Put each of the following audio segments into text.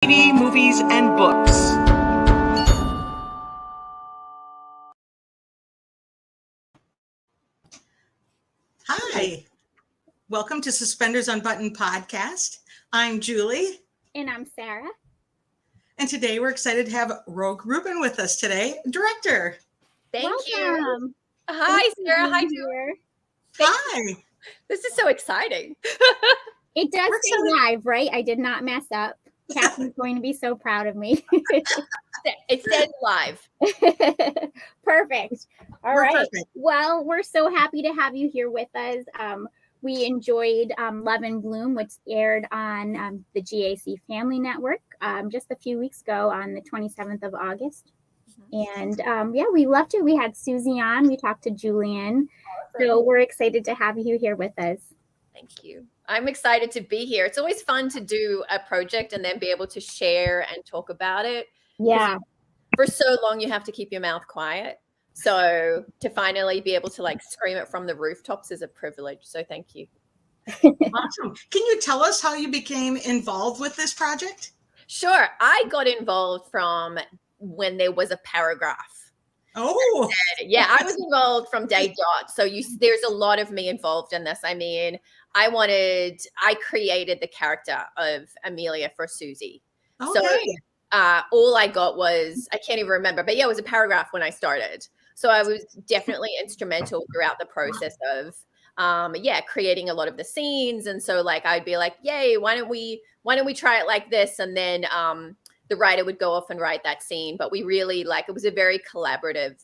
TV, movies, and books. Hi, welcome to Suspenders Unbuttoned podcast. I'm Julie. And I'm Sarah. And today we're excited to have Rogue Rubin with us today, director. Thank Welcome. you. Hi, Sarah. Hi, Julie. Hi. This is so exciting. It does say live, right? I did not mess up. Catherine's going to be so proud of me. It says live. Perfect. All right. Perfect. Well, we're so happy to have you here with us. We enjoyed Love and Bloom, which aired on the GAC Family Network just a few weeks ago on the 27th of August. And we loved it. We had Susie on. We talked to Julian. So we're excited to have you here with us. Thank you. I'm excited to be here. It's always fun to do a project and then be able to share and talk about it. Yeah. For so long, you have to keep your mouth quiet. So to finally be able to scream it from the rooftops is a privilege. So thank you. Awesome. Can you tell us how you became involved with this project? Sure. I got involved from when there was a paragraph. Oh, yeah, I was involved from day dot. So there's a lot of me involved in this. I mean, I created the character of Amelia for Susie. okay. So all I got was, I can't even remember, but yeah, it was a paragraph when I started. So I was definitely instrumental throughout the process of, creating a lot of the scenes. And so I'd be like, yay, why don't we try it like this? And then, the writer would go off and write that scene, but we really it was a very collaborative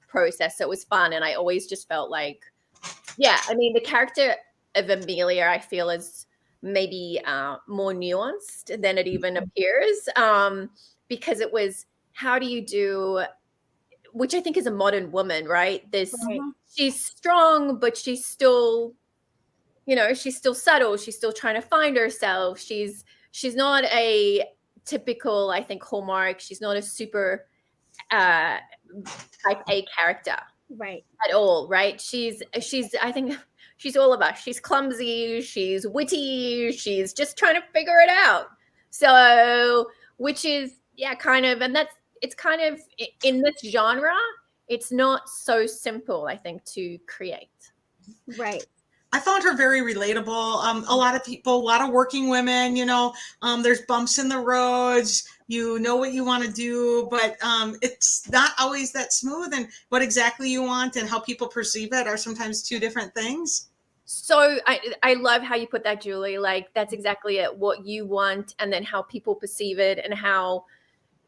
process. So it was fun. And I always just felt the character of Amelia, I feel is maybe more nuanced than it even appears, because it was, how do you do, which I think is a modern woman, right? She's strong, but she's still, she's still subtle. She's still trying to find herself. She's not a typical, I think, Hallmark. She's not a super type A character, right, at all, right? I think she's all of us. She's clumsy, she's witty, she's just trying to figure it out. So, which is it's kind of in this genre, it's not so simple, I think, to create. Right. I found her very relatable. A lot of people, a lot of working women, there's bumps in the roads, you know what you want to do, but it's not always that smooth. And what exactly you want and how people perceive it are sometimes two different things. So I love how you put that, Julie. That's exactly it. What you want and then how people perceive it and how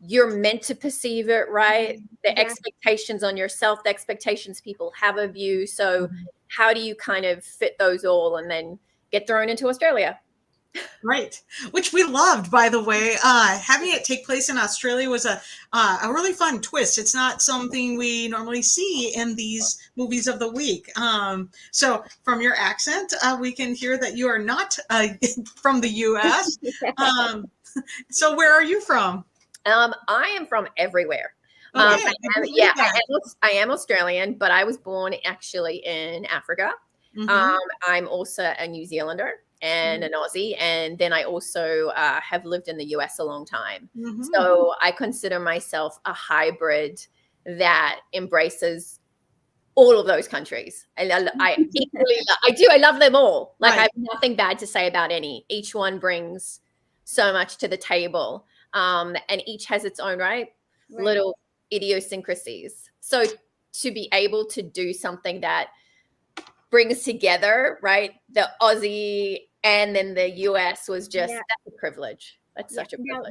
you're meant to perceive it, right? The expectations on yourself, the expectations people have of you. So how do you kind of fit those all and then get thrown into Australia? Right. Which we loved, by the way. Having it take place in Australia was a really fun twist. It's not something we normally see in these movies of the week. So from your accent, we can hear that you are not from the U.S. So where are you from? I am from everywhere. Okay, I am Australian, but I was born actually in Africa. Mm-hmm. I'm also a New Zealander and an Aussie. And then I also have lived in the US a long time. Mm-hmm. So I consider myself a hybrid that embraces all of those countries. I love them all. I have nothing bad to say about any. Each one brings so much to the table. And each has its own little idiosyncrasies. So to be able to do something that brings together, the Aussie and then the US was just that's a privilege. That's such a privilege.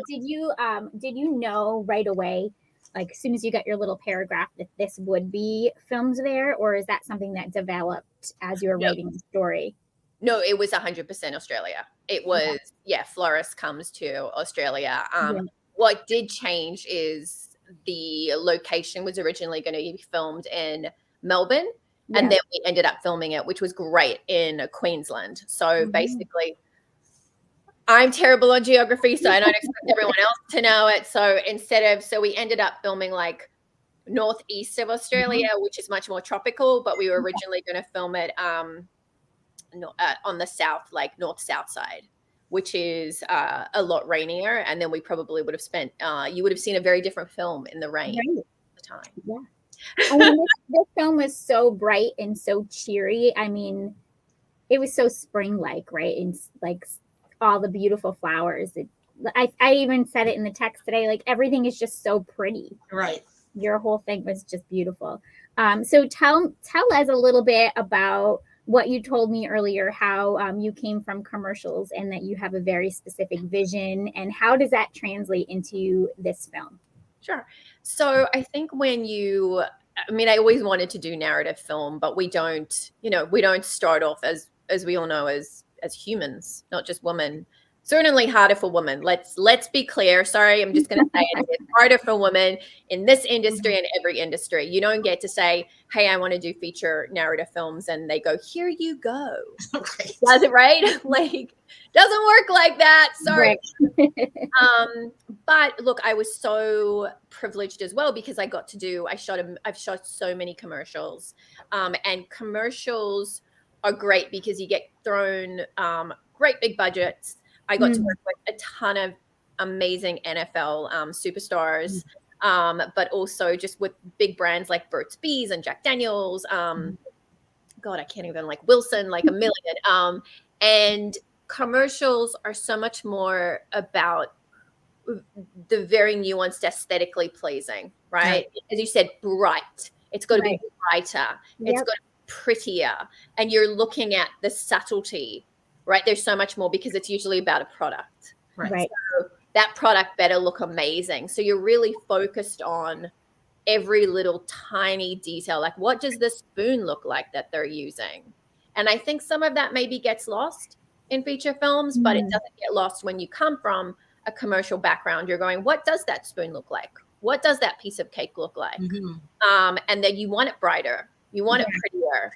Now, did you know right away, as soon as you got your little paragraph, that this would be filmed there, or is that something that developed as you were writing the story? No, it was 100% Australia. It was, Flores comes to Australia. What did change is the location was originally going to be filmed in Melbourne, and then we ended up filming it, which was great, in Queensland. So basically, I'm terrible on geography, so I don't expect everyone else to know it. So we ended up filming northeast of Australia, which is much more tropical, but we were originally going to film it on the south, north-south side, which is a lot rainier. And then we probably would have spent, you would have seen a very different film in the rain Right. at the time. Yeah. I mean, this film was so bright and so cheery. I mean, it was so spring-like, right? And like all the beautiful flowers. I even said it in the text today, like everything is just so pretty. Right. Your whole thing was just beautiful. So tell us a little bit about what you told me earlier, how you came from commercials and that you have a very specific vision, and how does that translate into this film? Sure. So I think I always wanted to do narrative film, but we don't start off as we all know, as humans, not just women. Certainly harder for women. Let's be clear. Sorry, I'm just going to say it. It's harder for women in this industry and every industry. You don't get to say, "Hey, I want to do feature narrative films," and they go, "Here you go." Right. Does it right? Like, doesn't work like that. Sorry. Right. But look, I was so privileged as well because I've shot so many commercials, and commercials are great because you get thrown great big budgets. I got to work with a ton of amazing NFL superstars, but also just with big brands like Burt's Bees and Jack Daniels. God, I can't even, like Wilson, like a million. And commercials are so much more about the very nuanced, aesthetically pleasing, right? As you said, bright. It's got to be brighter. Yep. It's got to be prettier. And you're looking at the subtlety, right? There's so much more because it's usually about a product. Right. So that product better look amazing. So you're really focused on every little tiny detail. Like, what does the spoon look like that they're using? And I think some of that maybe gets lost in feature films, but it doesn't get lost when you come from a commercial background. You're going, what does that spoon look like? What does that piece of cake look like? And then you want it brighter. You want it prettier.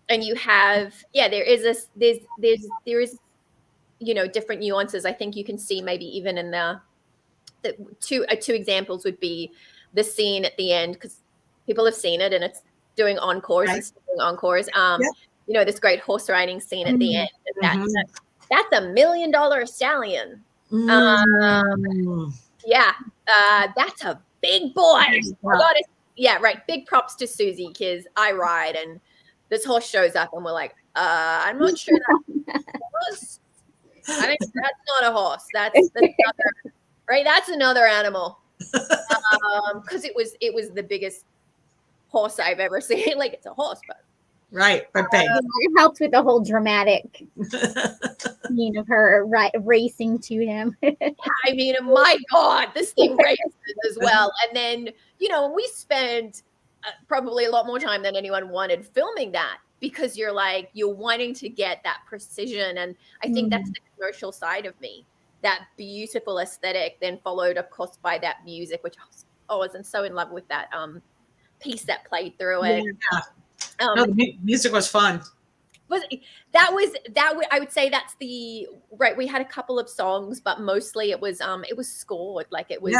And you have, there is different nuances. I think you can see maybe even in the two examples would be the scene at the end, because people have seen it and it's doing encores. Right. It's doing encores. This great horse riding scene at the end. That's $1 million stallion. That's a big boy. Big props to Susie, because I ride and this horse shows up and we're like, I'm not sure that's a horse. I think that's not a horse. That's another, right? That's another animal. Because it was the biggest horse I've ever seen. Like, it's a horse, but right, but big. It helps with the whole dramatic scene of her racing to him. I mean, my God, this thing races as well. And then, we spend probably a lot more time than anyone wanted filming that, because you're wanting to get that precision. And I think that's the commercial side of me, that beautiful aesthetic, then followed, of course, by that music, which I was so in love with that piece that played through it. The music was fun. I would say that's the right. We had a couple of songs, but mostly it was scored. Like, it was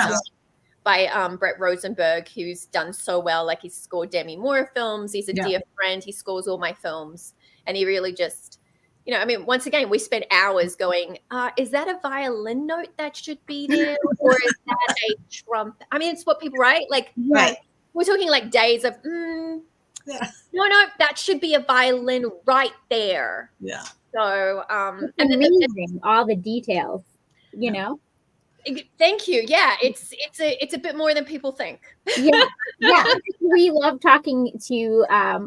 by Brett Rosenberg, who's done so well. Like, he's scored Demi Moore films. He's a dear friend. He scores all my films, and he really just, once again, we spent hours going, is that a violin note that should be there, or is that a trump? I mean, it's what people write. Like, we're talking like days of. No, that should be a violin right there. Yeah. So, and amazing, all the details, Thank you. Yeah, it's a bit more than people think. Yeah. We love talking to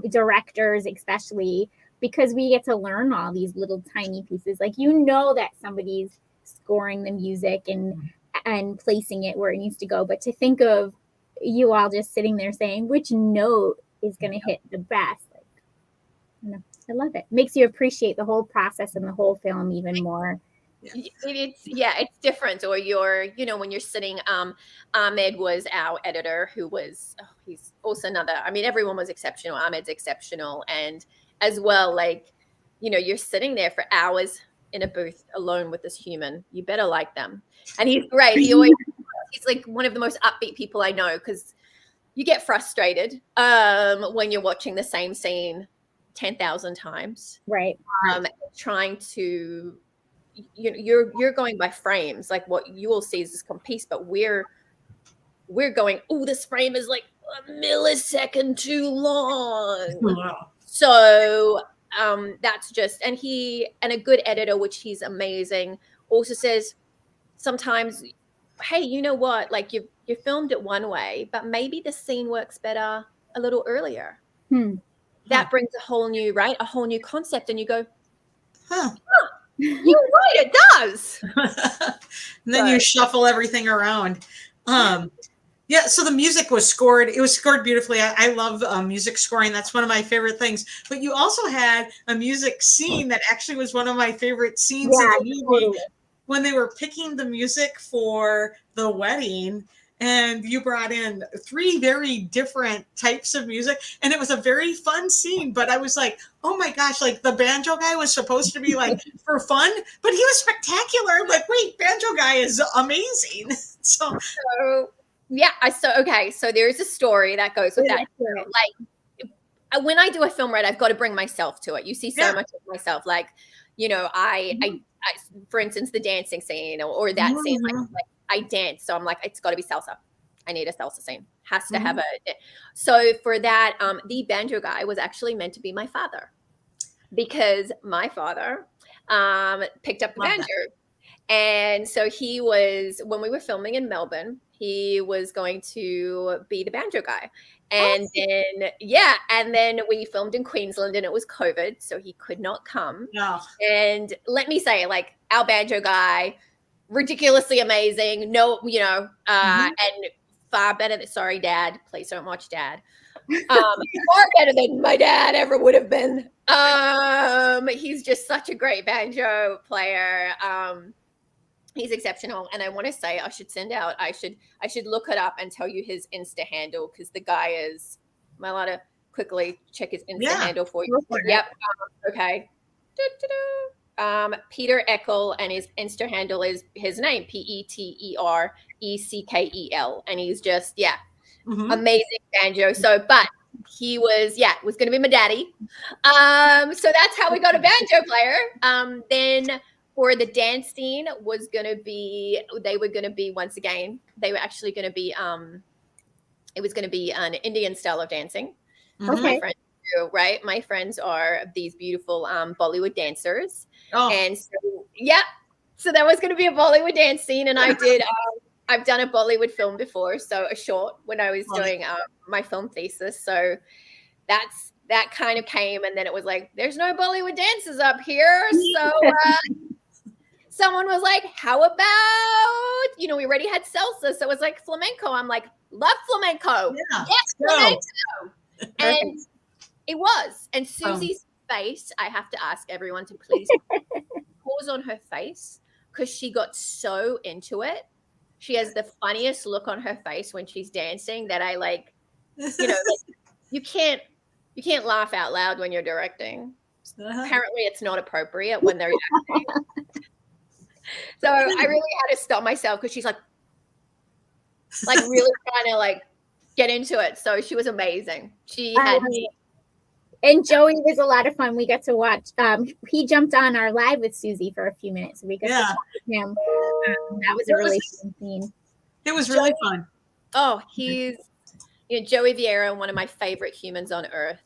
directors, especially because we get to learn all these little tiny pieces. Like, that somebody's scoring the music and placing it where it needs to go, but to think of you all just sitting there saying which note is going to hit the best. I love it. Makes you appreciate the whole process and the whole film even more. It's different. Or when you're sitting, Ahmed was our editor, who was, he's also another, everyone was exceptional. Ahmed's exceptional. And as well, you're sitting there for hours in a booth alone with this human. You better like them. And he's great. He's like one of the most upbeat people I know, because you get frustrated when you're watching the same scene 10,000 times. Right. Trying to, you're going by frames, like what you will see is this piece, but we're going, oh, this frame is like a millisecond too long. Wow. So that's just, and a good editor, which he's amazing, also says sometimes, hey, you know what, like you filmed it one way, but maybe the scene works better a little earlier. That brings a whole new concept, and you go, Huh. you're right, it does. And then you shuffle everything around. Yeah, so the music was scored. It was scored beautifully. I love music scoring. That's one of my favorite things. But you also had a music scene that actually was one of my favorite scenes in the movie, when they were picking the music for the wedding. And you brought in 3 very different types of music. And it was a very fun scene. But I was like, oh my gosh, like the banjo guy was supposed to be like for fun, but he was spectacular. I'm like, wait, banjo guy is amazing. So yeah, so there's a story that goes with that. Like when I do a film, right, I've got to bring myself to it. You see so much of myself. Like, I for instance, the dancing scene or that scene, like I dance. So I'm like, it's got to be salsa. I need a salsa scene. Has to have a. So for that, the banjo guy was actually meant to be my father, because my father picked up the banjo. And so he was, when we were filming in Melbourne, he was going to be the banjo guy. And then we filmed in Queensland, and it was COVID, so he could not come. No. And let me say, like, our banjo guy, ridiculously amazing. No, and far better than, sorry, Dad, please don't watch Dad. Far better than my dad ever would have been. He's just such a great banjo player. He's exceptional. And I want to say, I should look it up and tell you his Insta handle, because the guy is, am I allowed to quickly check his Insta handle for you? Yep. Okay. Peter Eckel, and his Insta handle is his name, Petereckel, and he's just, amazing banjo. So, but he was going to be my daddy. So that's how we got a banjo player. Then for the dance scene they were going to be, once again, they were actually going to be, it was going to be an Indian style of dancing. My friends do, right? My friends are these beautiful Bollywood dancers. And so that was going to be a Bollywood dance scene. And I did, I've done a Bollywood film before, so a short, when I was doing my film thesis. So that kind of came, and then it was like, there's no Bollywood dancers up here. So someone was like, how about, we already had salsa, so it was like flamenco. I'm like, love flamenco. Yeah, yes, flamenco. And it was. And Susie's face, I have to ask everyone to please pause on her face, because she got so into it. She has the funniest look on her face when she's dancing that I like, you can't laugh out loud when you're directing. Apparently it's not appropriate when they're acting. So I really had to stop myself, because she's like really trying to like get into it. So she was amazing. She had me. And Joey was a lot of fun. We got to watch. He jumped on our live with Susie for a few minutes. So we got to talk with him. That was a really fun scene. It was really fun. Oh, he's Joey Vieira, one of my favorite humans on earth.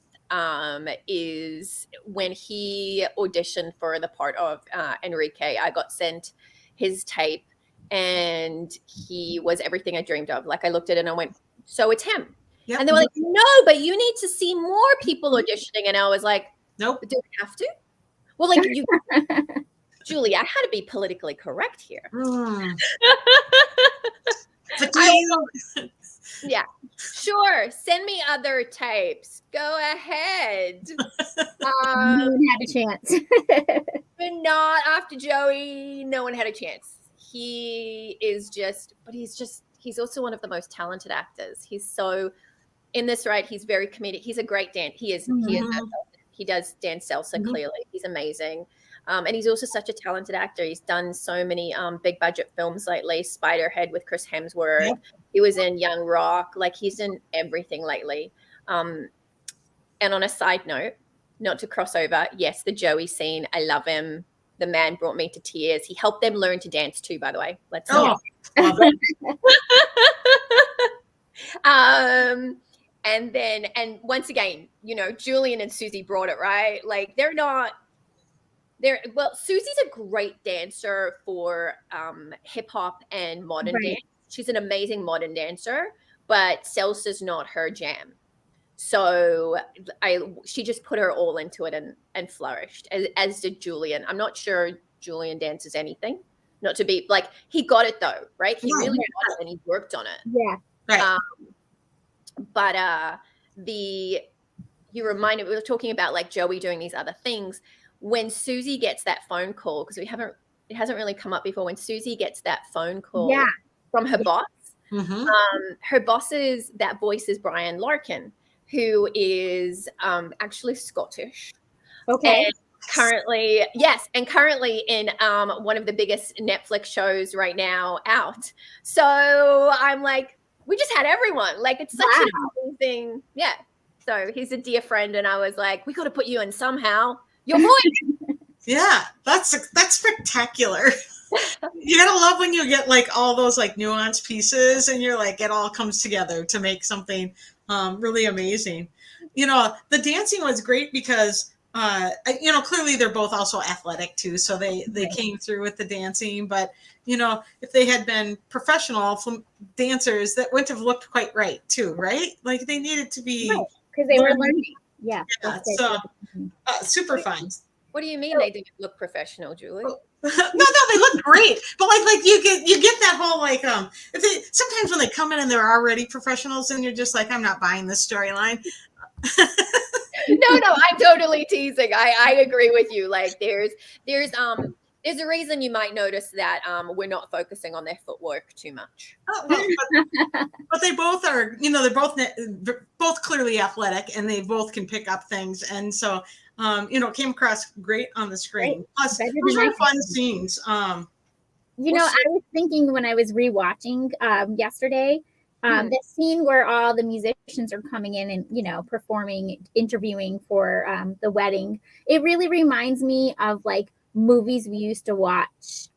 Is when he auditioned for the part of Enrique, I got sent his tape, and he was everything I dreamed of. Like, I looked at it and I went, so it's him. Yep. And they were like, no, but you need to see more people auditioning. And I was like, nope. Do we have to? Well, like, Julie, I had to be politically correct here. Yeah, sure. Send me other tapes. Go ahead. No one had a chance. But not after Joey. No one had a chance. He is just, but he's also one of the most talented actors. He's so in this, right? He's very comedic. He's a great dance. He does dance salsa clearly. He's amazing. And he's also such a talented actor. He's done so many big budget films lately. Spiderhead with Chris Hemsworth. Yep. He was in Young Rock. Like, he's in everything lately. And on a side note, not to cross over, yes, the Joey scene, I love him. the man brought me to tears. He helped them learn to dance too, by the way. Let's Oh, love it. And once again, you know, Julian and Susie brought it, right? Like well, Susie's a great dancer for hip hop and modern dance. She's an amazing modern dancer, but salsa's not her jam. So she just put her all into it and flourished, as did Julian. I'm not sure Julian dances anything. Not to be like, he got it though, right? He really got it and he worked on it. Yeah. Right. But you reminded, we were talking about like Joey doing these other things. When Susie gets that phone call, because it hasn't really come up before, when Susie gets that phone call from her boss, her boss's, that voice is Brian Larkin, who is actually Scottish. Okay. And currently in one of the biggest Netflix shows right now out. So I'm like, we just had everyone. Like, it's such an amazing, So he's a dear friend, and I was like, we got to put you in somehow. Your voice. Yeah, that's spectacular. You gotta love when you get like all those like nuanced pieces, and you're like, it all comes together to make something really amazing. You know, the dancing was great because you know, clearly they're both also athletic too, so they came through with the dancing. But you know, if they had been professional dancers, that wouldn't have looked quite right too, right? Like they needed to be because they were learning. Yeah. So super fun. What do you mean they didn't look professional, Julie? No, they look great. But like you get that whole like sometimes when they come in and they're already professionals and you're just like, I'm not buying this storyline. No, I'm totally teasing. I agree with you. Like there's a reason you might notice that we're not focusing on their footwork too much. Oh, well, but they both are, you know, they're both clearly athletic, and they both can pick up things, and so you know, it came across great on the screen. Plus, those were fun scenes. You know, I was thinking when I was rewatching yesterday, the scene where all the musicians are coming in and, you know, performing, interviewing for the wedding, it really reminds me of like movies we used to watch,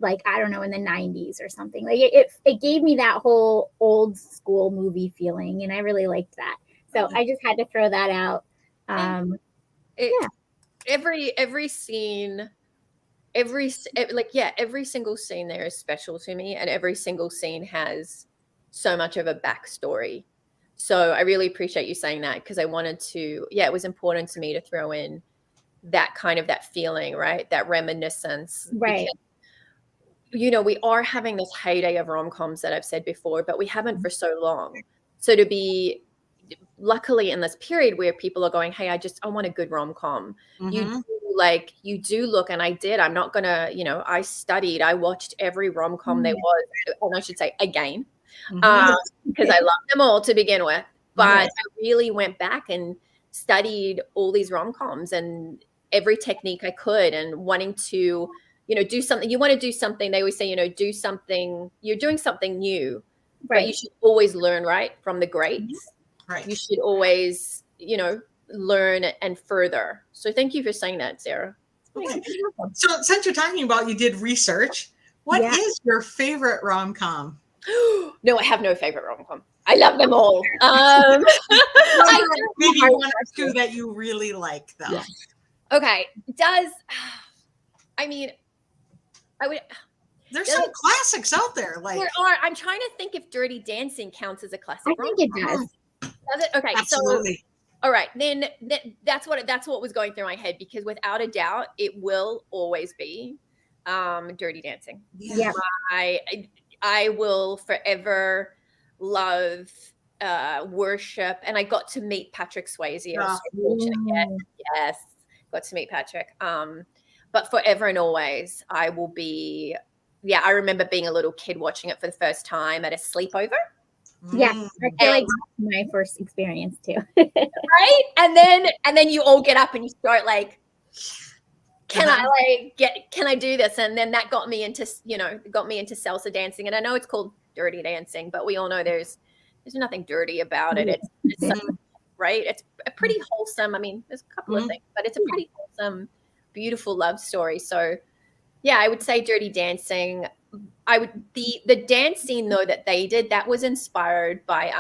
like, I don't know, in the 90s or something. Like it gave me that whole old school movie feeling, and I really liked that. So I just had to throw that out. Every scene, every single scene there is special to me, and every single scene has so much of a backstory. So I really appreciate you saying that, because I wanted to, it was important to me to throw in that kind of that feeling, right? That reminiscence. Right. Because, you know, we are having this heyday of rom-coms that I've said before, but we haven't for so long. So to be luckily in this period where people are going, hey, I want a good rom-com. You do look, and I did. I'm not gonna, you know, I watched every rom-com there was, and I should say again, because I love them all to begin with. But I really went back and studied all these rom-coms and every technique I could, and wanting to, you know, do something. You want to do something. They always say, you know, do something. You're doing something new, but you should always learn, right, from the greats. Right. You should always, you know, learn and further. So thank you for saying that, Sarah. Okay. So since you're talking about, you did research, what is your favorite rom-com? No, I have no favorite rom-com. I love them all. Maybe one or two that you really like, though. Yeah. Okay. I mean, I would. There's some classics out there. Like there are. I'm trying to think if Dirty Dancing counts as a classic. I think it does. Does it? Okay. Absolutely. So, all right. Then that's what was going through my head, because without a doubt, it will always be Dirty Dancing. Yeah. I will forever love, worship, and I got to meet Patrick Swayze. I was so fortunate. Yes, got to meet Patrick. But forever and always, I will be. Yeah, I remember being a little kid watching it for the first time at a sleepover. Yeah, I feel like that's my first experience too. Right? And then you all get up and you start like, can I do this? And then that got me into salsa dancing. And I know it's called Dirty Dancing, but we all know there's nothing dirty about it. It's right? It's a pretty wholesome. I mean, there's a couple of things, but it's a pretty wholesome beautiful love story. So yeah, I would say Dirty Dancing. The dance scene though that they did, that was inspired by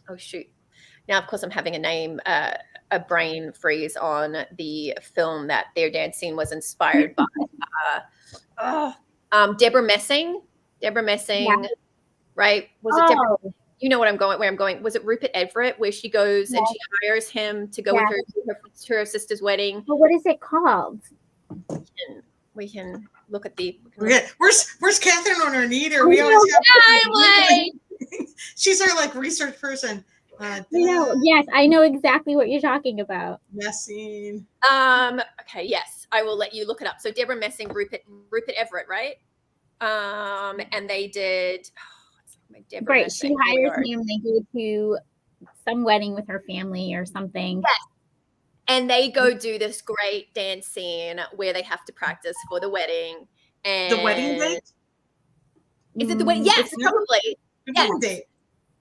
oh shoot. Now of course I'm having a brain freeze on the film that their dance scene was inspired by. Deborah Messing. Yeah. Right? Was it Deborah? You know where I'm going. Was it Rupert Everett where she goes and she hires him to go with her to her sister's wedding? But what is it called? We can look at the. Where's Catherine on her need? Or we always have. She's our like research person. Yes, I know exactly what you're talking about. Messing. Okay, yes, I will let you look it up. So Deborah Messing, Rupert Everett, right? And they did. Deborah Right, Messing, she hires him. They go to some wedding with her family or something. Yes. And they go do this great dance scene where they have to practice for the wedding. And the wedding date? Is it the wedding? Yes, probably. The wedding date.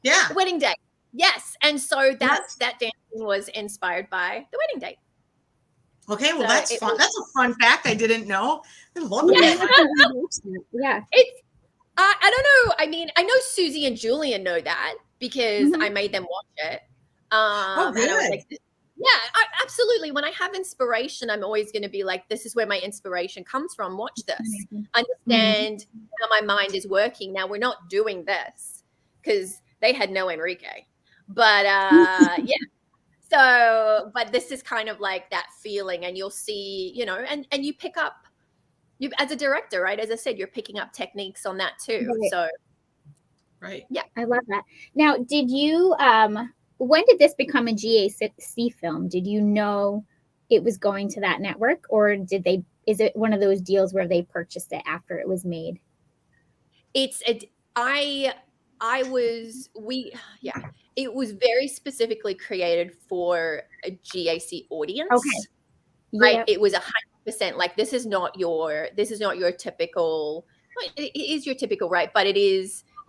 Yeah. The wedding date. Yes. And so that dancing was inspired by the wedding date. Okay, well that's fun. That's a fun fact I didn't know. I love it. Yeah. It's I don't know. I mean, I know Susie and Julian know that because I made them watch it. Good. And I was like, absolutely. When I have inspiration, I'm always going to be like, this is where my inspiration comes from. Watch this. Understand how my mind is working. Now, we're not doing this because they had no Enrique. But yeah. So, but this is kind of like that feeling, and you'll see, you know, and you pick up, you as a director, right? As I said, you're picking up techniques on that too. Right. So, yeah, I love that. Now, did you? When did this become a GAC film? Did you know it was going to that network, or did they? Is it one of those deals where they purchased it after it was made? It was very specifically created for a GAC audience. Okay. Right. Yep. It was 100% like, this is not your typical, it is your typical, right? But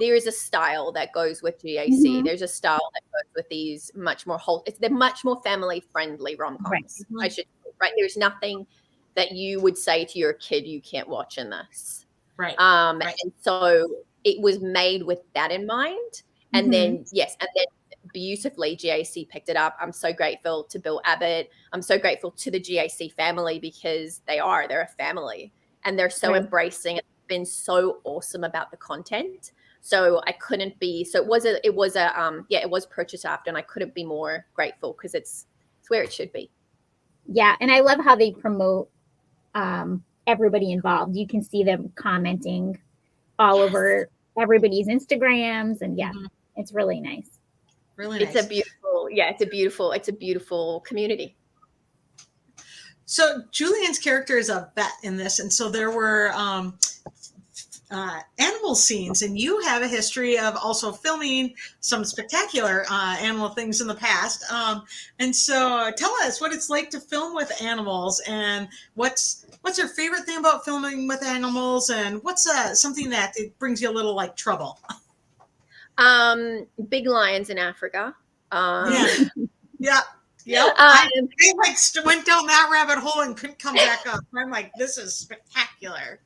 there is a style that goes with GAC. There's a style that goes with these much more they're much more family friendly rom-coms. Right. I should, right. There's nothing that you would say to your kid, you can't watch in this. Right. And so it was made with that in mind. And then, beautifully GAC picked it up. I'm so grateful to Bill Abbott. I'm so grateful to the GAC family because they're a family and they're so embracing. It's been so awesome about the content. So I couldn't be, so it was purchased after, and I couldn't be more grateful because it's where it should be. Yeah. And I love how they promote everybody involved. You can see them commenting all over everybody's Instagrams, and it's really nice. Really nice. It's a beautiful community. So Julian's character is a vet in this, and so there were animal scenes, and you have a history of also filming some spectacular animal things in the past. And so tell us what it's like to film with animals, and what's your favorite thing about filming with animals, and what's something that it brings you a little like trouble? Big lions in Africa. Yeah. I like went down that rabbit hole and couldn't come back up. I'm like, this is spectacular.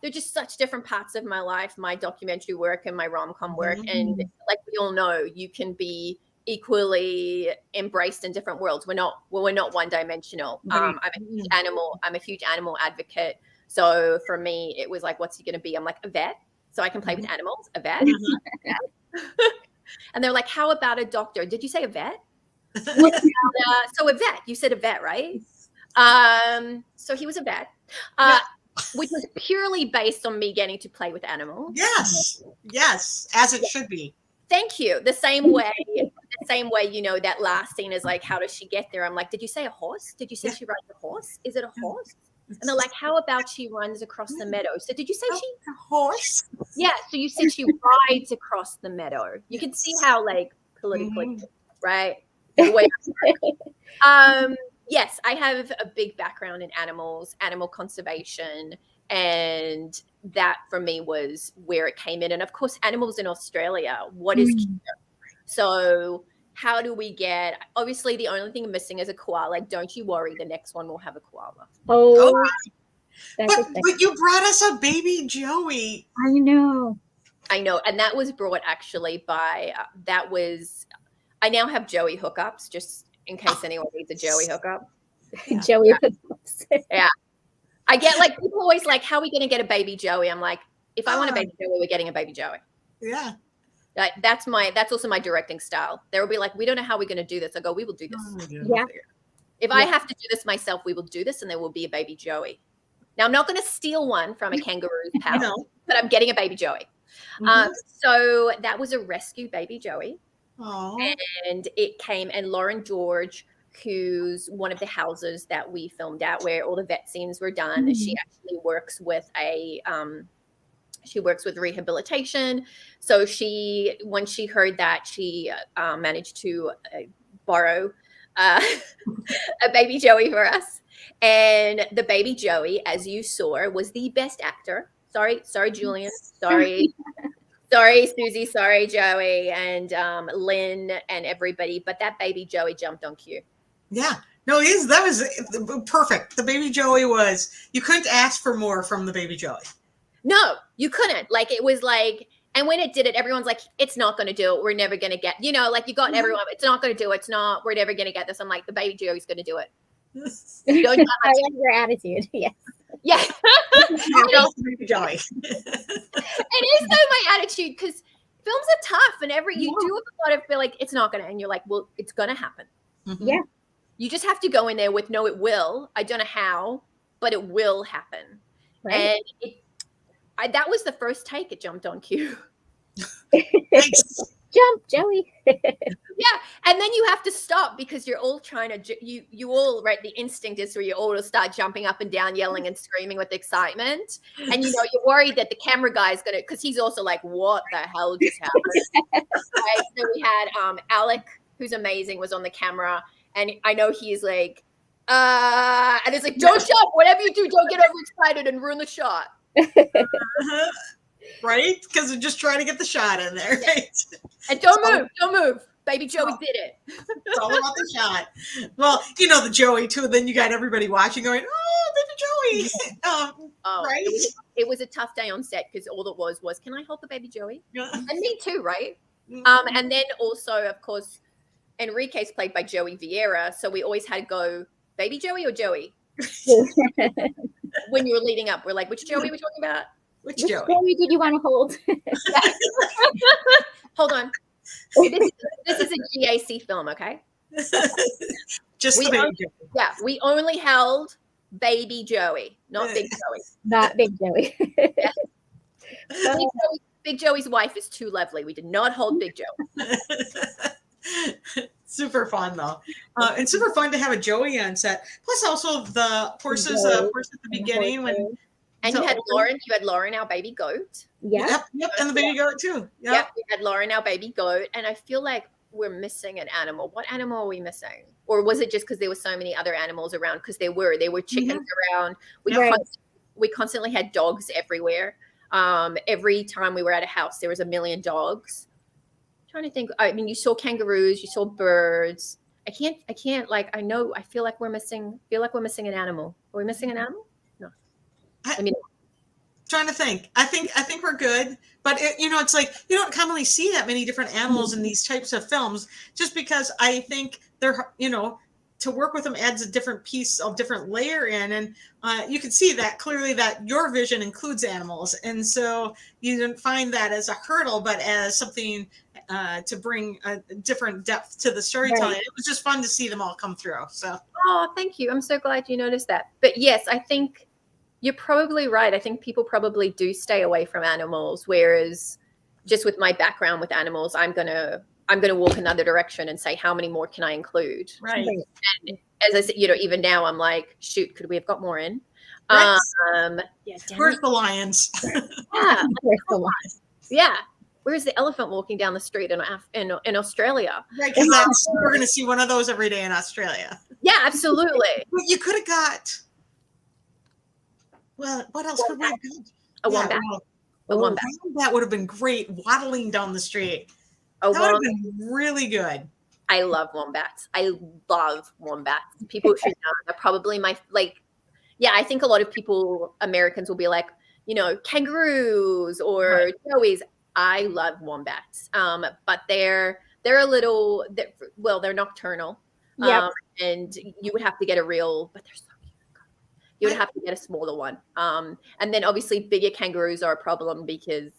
They're just such different parts of my life, my documentary work and my rom-com work. And like we all know, you can be equally embraced in different worlds. We're not one dimensional. I'm a huge animal advocate. So for me, it was like, what's he going to be? I'm like, a vet. So I can play with animals, a vet. And they're like, how about a doctor? Did you say a vet? So a vet, you said a vet, right? So he was a vet, which was purely based on me getting to play with animals. Yes, as it should be. Thank you. The same way, you know, that last scene is like, how does she get there? I'm like, did you say a horse? Did you say she rides a horse? Is it a horse? And they're like, how about she runs across the meadow? So did you say a horse? Yeah. So you said she rides across the meadow. You can see how like politically, right? Yes, I have a big background in animals, animal conservation, and that for me was where it came in. And of course, animals in Australia, what is keto? So how do we get, obviously the only thing missing is a koala. Don't you worry, the next one will have a koala. Oh, but you brought us a baby Joey. I know. I know, and that was brought actually by I now have Joey hookups, just in case anyone needs a Joey hookup. Yeah. Joey hookups. Yeah. I get like, people always like, how are we going to get a baby Joey? I'm like, if I want a baby Joey, we're getting a baby Joey. Yeah. Like, that's also my directing style. They'll be like, we don't know how we're going to do this. I go, we will do this. Yeah. If I have to do this myself, we will do this, and there will be a baby Joey. Now, I'm not going to steal one from a kangaroo's pouch, but I'm getting a baby Joey. So that was a rescue baby Joey. Aww. And it came, and Lauren George, who's one of the houses that we filmed at where all the vet scenes were done, she actually works with rehabilitation. So when she heard that, she managed to borrow a baby Joey for us. And the baby Joey, as you saw, was the best actor. Sorry, Julian. Sorry, Susie. Sorry, Joey, and Lynn and everybody. But that baby Joey jumped on cue. Yeah. No, that was perfect. The baby Joey you couldn't ask for more from the baby Joey. No, you couldn't. Like, it was like, and when it did it, everyone's like, it's not going to do it. We're never going to get, like, you got everyone, it's not going to do it. It's not, we're never going to get this. I'm like, the baby Joey's going to do it. I love your attitude. Yes. Yeah. Baby Joey. It is though, my attitude, because films are tough, and you do a lot of feel like it's not going to, and you're like, well, it's going to happen. Yeah. You just have to go in there with, no, it will. I don't know how, but it will happen. Right. And that was the first take. It jumped on cue. Nice. Jump, Joey. Yeah, and then you have to stop because you're all trying to, you all, right, the instinct is for you all to start jumping up and down, yelling and screaming with excitement. And, you're worried that the camera guy's going to, because he's also like, what the hell just happened? Right? So we had Alec, who's amazing, was on the camera. And I know he's like, and it's like, don't jump, whatever you do, don't get overexcited and ruin the shot. Right? Because we're just trying to get the shot in there, right? And don't move. Baby Joey did it. It's all about the shot. Well, the Joey too. Then you got everybody watching going, oh, baby Joey. Right? It was a tough day on set because all it was, can I hold the baby Joey? And me too, right? And then also, of course, Enrique's played by Joey Vieira. So we always had to go, baby Joey or Joey? When you were leading up, we're like, which Joey are we talking about? Which Joey? Joey did you want to hold? Hold on. This is a GAC film, okay? Just the baby Joey. Yeah, we only held baby Joey, not big Joey. Not big Joey. Yeah. Big Joey's wife is too lovely. We did not hold big Joey. Super fun though, and super fun to have a Joey on set. Plus, also the horses, at the beginning when. And you had Lauren, our baby goat. Yep, and the baby goat too. Yep, we had Lauren, our baby goat, and I feel like we're missing an animal. What animal are we missing? Or was it just because there were so many other animals around? Because there were chickens around. We constantly had dogs everywhere. Every time we were at a house, there was a million dogs. I'm trying to think. I mean, you saw kangaroos, you saw birds. I can't. I feel like we're missing an animal. Are we missing an animal? Trying to think. I think we're good, but it's like you don't commonly see that many different animals in these types of films, just because I think they're to work with them adds a different piece of different layer in, and you can see that clearly that your vision includes animals, and so you didn't find that as a hurdle, but as something to bring a different depth to the storytelling. Right. It was just fun to see them all come through. So, thank you. I'm so glad you noticed that. But yes, I think. You're probably right. I think people probably do stay away from animals, whereas just with my background with animals, I'm gonna walk another direction and say, how many more can I include? Right. And as I said, even now I'm like, shoot, could we have got more in? Right. Where's the lions? Yeah. Where's the lions? Yeah. Where's the elephant walking down the street in Australia? Right, because we're going to see one of those every day in Australia. Yeah, absolutely. But you could have got. Well, what else could we have got? A wombat. A wombat. That would have been great, waddling down the street. That would have been really good. I love wombats. I love wombats. People should know. They're probably my, like, yeah, I think a lot of people, Americans will be like, you know, kangaroos or joeys. I love wombats. But they're a little, they're nocturnal. Yep. And you would have to get a real, but they're so cute. You would have to get a smaller one. And then obviously bigger kangaroos are a problem because,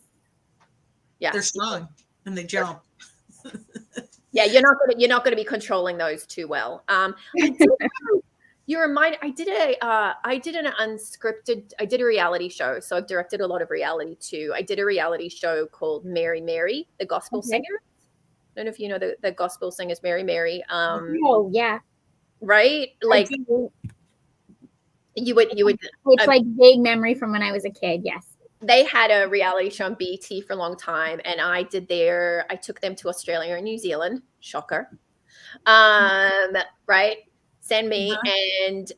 yeah, they're strong and they jump. Yeah, you're not gonna be controlling those too well. You remind I did an unscripted, I did a reality show. So I've directed a lot of reality too. I did a reality show called Mary Mary, the gospel singer. I don't know if you know the gospel singers Mary Mary. Oh yeah. Right? Like you would it's like vague memory from when I was a kid, yes. They had a reality show on BT for a long time, and I took them to Australia and New Zealand. Shocker. Right? Send me. And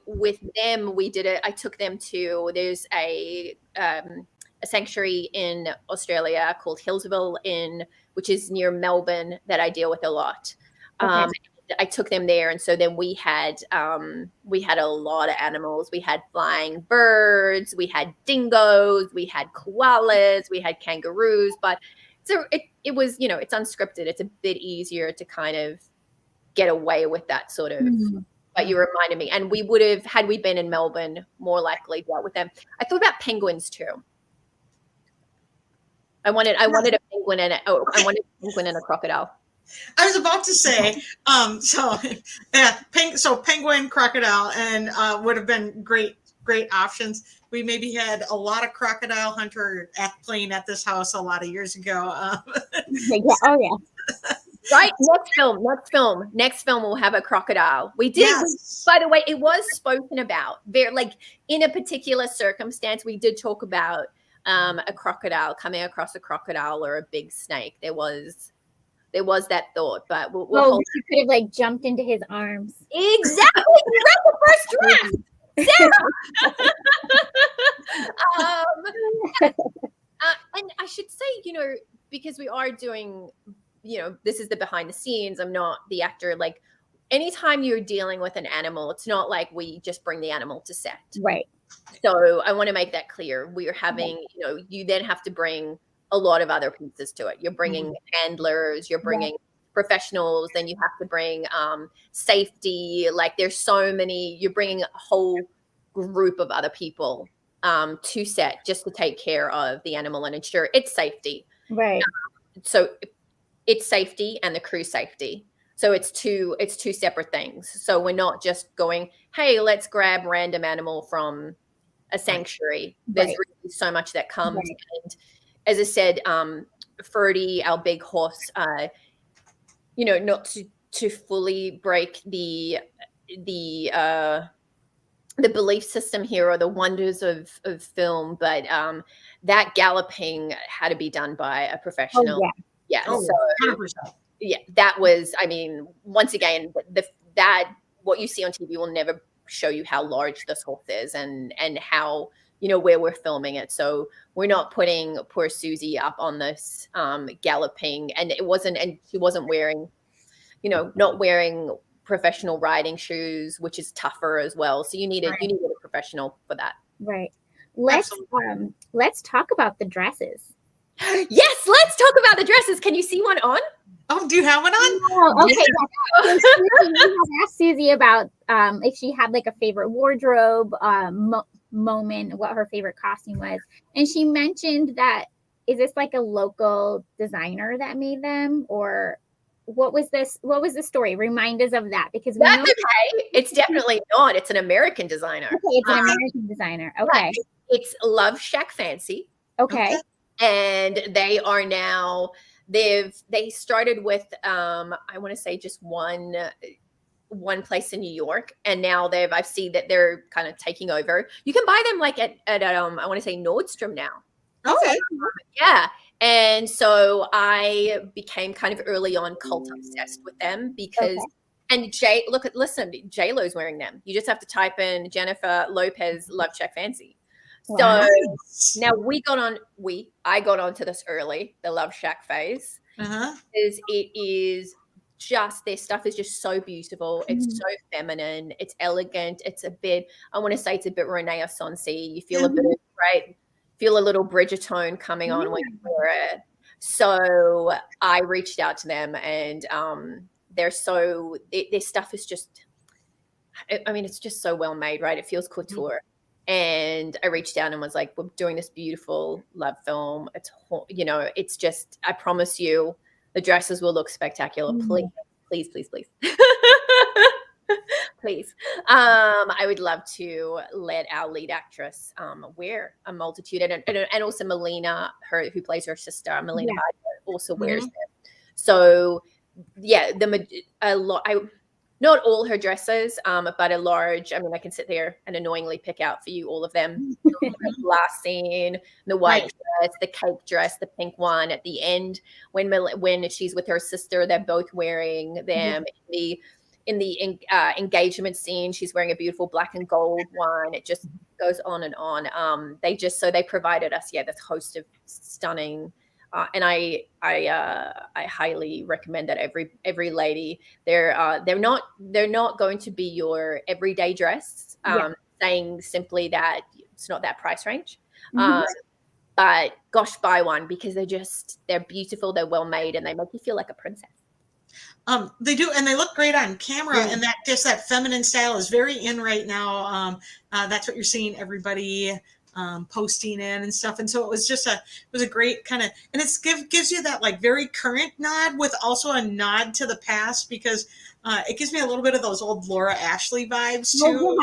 with them, I took them to, there's a sanctuary in Australia called Hillsville which is near Melbourne that I deal with a lot. I took them there, and so then we had a lot of animals. We had flying birds, we had dingoes, we had koalas, we had kangaroos. But so it was, you know, it's unscripted. It's a bit easier to kind of get away with that sort of. But you reminded me, and we would have, had we been in Melbourne, more likely dealt with them. I thought about penguins too. I wanted a penguin and a crocodile. I was about to say, so penguin, crocodile, and would have been great options. We maybe had a lot of crocodile hunter playing at this house a lot of years ago. Right. Next film will have a crocodile. We did. Yes. By the way, it was spoken about there, like in a particular circumstance. We did talk about a crocodile coming across a crocodile or a big snake. There was that thought, but we'll you could have like jumped into his arms. Exactly. You read the first draft, Sarah. And I should say, you know, because we are doing, you know, this is the behind the scenes. I'm not the actor. Like, anytime you're dealing with an animal, it's not like we just bring the animal to set. Right. So I want to make that clear. We are having, you know, you then have to bring a lot of other pieces to it. You're bringing handlers, you're bringing professionals, then you have to bring safety. Like, there's so many, you're bringing a whole group of other people to set just to take care of the animal and ensure its safety. Right. So it's safety and the crew safety. So it's two separate things. So we're not just going, hey, let's grab random animal from a sanctuary. There's really so much that comes. And as I said, Ferdy, our big horse, you know, not to fully break the belief system here or the wonders of film, but that galloping had to be done by a professional. So 100%. Yeah, that was, I mean, once again, that what you see on TV will never show you how large this horse is and how, you know, where we're filming it. So we're not putting poor Susie up on this galloping, and she wasn't wearing, you know, not wearing professional riding shoes, which is tougher as well. So you needed a professional for that. Right. Let's talk about the dresses. Yes, let's talk about the dresses. Can you see one on? Oh, do you have one on? Oh, okay. I asked Susie about if she had like a favorite wardrobe moment, what her favorite costume was, and she mentioned that, is this like a local designer that made them, or what was this? What was the story? Remind us of that, because we know okay. It's definitely not. It's an American designer. Okay, it's an American designer. Okay, right. It's Love Shack Fancy. Okay. And they are now, they started with I want to say just one place in New York, and now I've seen that they're kind of taking over. You can buy them like at I want to say Nordstrom now. Okay. Yeah. And so I became kind of early on cult obsessed with them because and J-Lo's wearing them. You just have to type in Jennifer Lopez Love Shack Fancy. So now I got onto this early, the Love Shack phase. Uh-huh. It is just, their stuff is just so beautiful. It's so feminine. It's elegant. It's a bit, I want to say it's a bit Renaissance-y. You feel a bit, right? Feel a little Bridgerton coming on when you wear it. So I reached out to them, and their stuff is just, I mean, it's just so well made, right? It feels couture. And I reached out and was like, we're doing this beautiful love film. It's, you know, it's just, I promise you the dresses will look spectacular. Please, please, please, please. Please. I would love to let our lead actress wear a multitude, and also Melina, who plays her sister, Melina Bardo, also wears them. So yeah, not all her dresses, but a large, I mean, I can sit there and annoyingly pick out for you all of them. The last scene, the white dress, the cake dress, the pink one at the end, when she's with her sister, they're both wearing them. In the engagement scene, she's wearing a beautiful black and gold one. It just goes on and on. They provided us, this host of stunning, and I highly recommend that every lady, they're not going to be your everyday dress. Saying simply that it's not that price range. But gosh, buy one, because they're beautiful, they're well made, and they make you feel like a princess. They do, and they look great on camera, and that feminine style is very in right now. That's what you're seeing everybody posting in and stuff, and so it was a great kind of, and it gives you that like very current nod with also a nod to the past, because it gives me a little bit of those old Laura Ashley vibes too.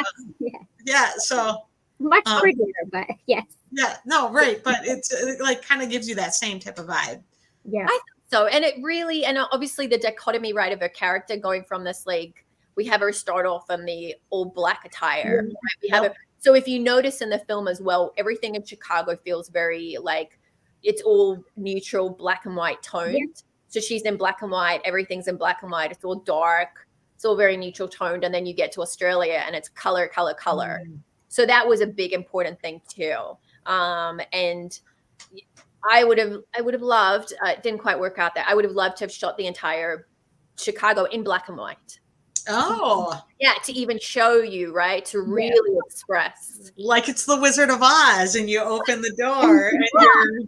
So much prettier, but yes. Yeah, no, right, but it like kind of gives you that same type of vibe. Yeah. So, and it really, and obviously the dichotomy, right, of her character going from this, like, we have her start off in the all black attire. Right? We have her, so if you notice in the film as well, everything in Chicago feels very like it's all neutral, black and white toned. Yeah. So she's in black and white, everything's in black and white. It's all dark. It's all very neutral toned. And then you get to Australia and it's color, color, color. So that was a big important thing too. And I would have loved, it didn't quite work out there. I would have loved to have shot the entire Chicago in black and white. Oh. Yeah, to even show you, right? To really express. Like it's the Wizard of Oz and you open the door and you're...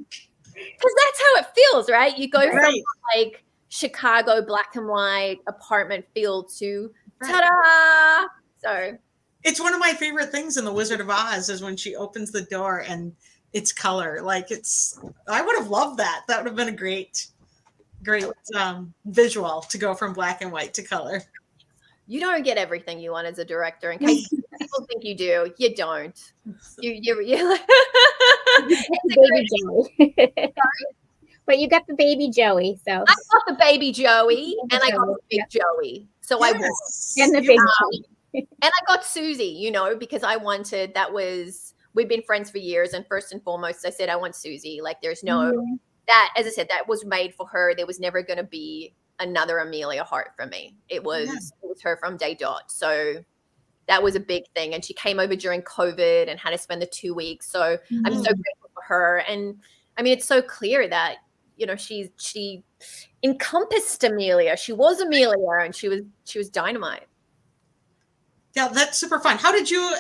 Because that's how it feels, right? You go from like Chicago black and white apartment feel to ta-da! So it's one of my favorite things in the Wizard of Oz is when she opens the door and it's color. Like I would have loved that. That would have been a great visual to go from black and white to color. You don't get everything you want as a director. In case people think you do, you don't. You're like, baby Joey. But you got the baby Joey, so I got the baby Joey, and I got the big Joey. So I won. And the big Joey. And I got Susie, because I wanted, we've been friends for years. And first and foremost, I said, I want Susie. Like there's no, that, as I said, that was made for her. There was never going to be another Amelia Hart for me. It was her from day dot. So that was a big thing. And she came over during COVID and had to spend the 2 weeks. So I'm so grateful for her. And I mean, it's so clear that, she encompassed Amelia. She was Amelia and she was dynamite. Yeah, that's super fun. How did you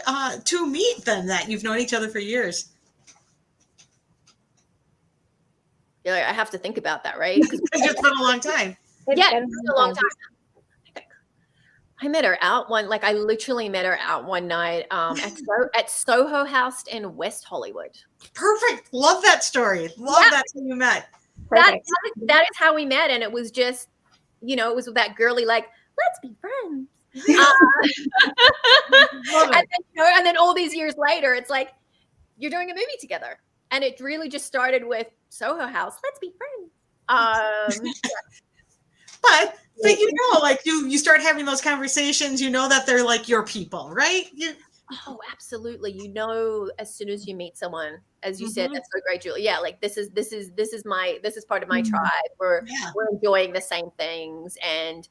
two meet then, that you've known each other for years? Yeah, I have to think about that, right? Because it's been a long time. Yeah, it's been a long time. I met her out I literally met her out one night at Soho House in West Hollywood. Perfect. Love that story. Love that's how you met. That is how we met. And it was just, it was that girly, like, let's be friends. And then all these years later, it's like, you're doing a movie together. And it really just started with Soho House. Let's be friends. But you start having those conversations, that they're like your people, right? Oh, absolutely. As soon as you meet someone, as you said, that's so great, Julie. Yeah, like this is part of my tribe. We're enjoying the same things. And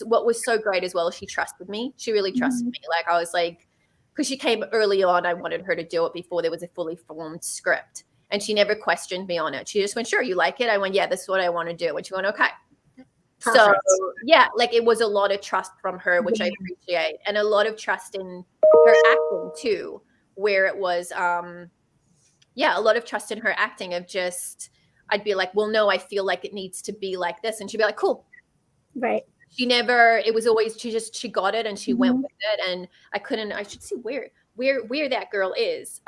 what was so great as well, she trusted me. She really trusted me. Like I was like, because she came early on, I wanted her to do it before there was a fully formed script. and she never questioned me on it. She just went, sure, you like it? I went, yeah, this is what I want to do. And she went, okay. Perfect. So yeah, like it was a lot of trust from her, which I appreciate, and a lot of trust in her acting too, where it was a lot of trust in her acting of just, I'd be like, well, no, I feel like it needs to be like this, and she'd be like, cool. Right. She never, it was always, she got it and she went with it, and I should see where that girl is.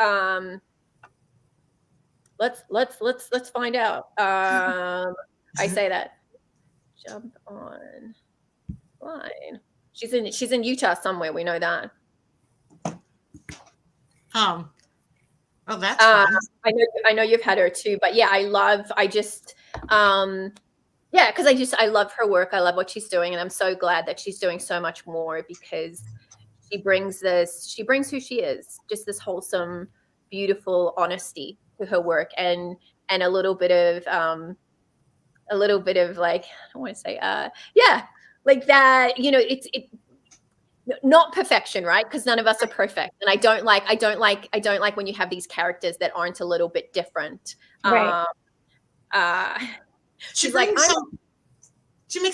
Let's find out. I say that. Jump on line. She's in Utah somewhere. We know that. Oh, that's fun. I know you've had her too, but yeah, I love her work. I love what she's doing, and I'm so glad that she's doing so much more, because she brings who she is, just this wholesome, beautiful honesty to her work, and a little bit of like, I want to say, like that, it's not perfection, right? Because none of us are perfect, and I don't like when you have these characters that aren't a little bit different. Right. She makes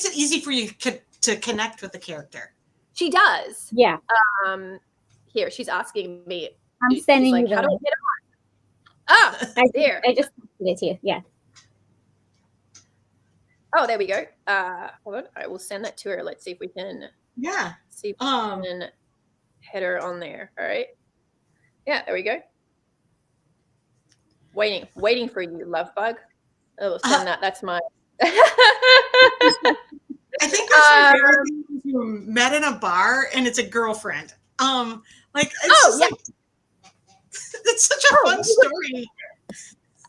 it easy for you to connect with the character. She does. Yeah. Here, she's asking me. I'm sending you the how do I link. get on? There. I just sent it to you. Yeah. Oh, there we go. Hold on. I will send that to her. Let's see if we can. Yeah. See if we can hit her on there. All right. Yeah, there we go. Waiting for you, love bug. Oh, send that. That's my. I think that's my favorite thing is you met in a bar and it's a girlfriend. Like it's it's such a fun story.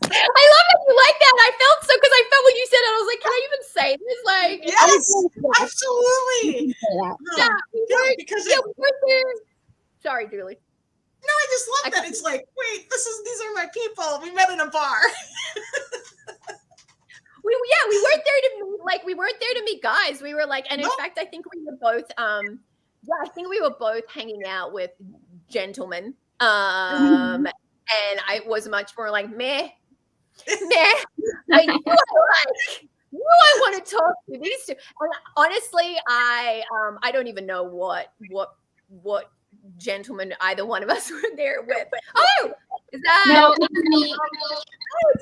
I love that you like that. I felt so, because I felt when you said it, I was like, can I even say this? Like, yes, absolutely. Because we weren't there. Sorry, Julie. No, I just love that. It's like, wait, these are my people. We met in a bar. We weren't there to meet guys. We were like, and in fact, I think we were both hanging out with gentlemen. And I was much more like, meh. Like, who I want to talk to, these two. And honestly, I don't even know what gentleman either one of us were there with. Oh, is that no? Me. Oh,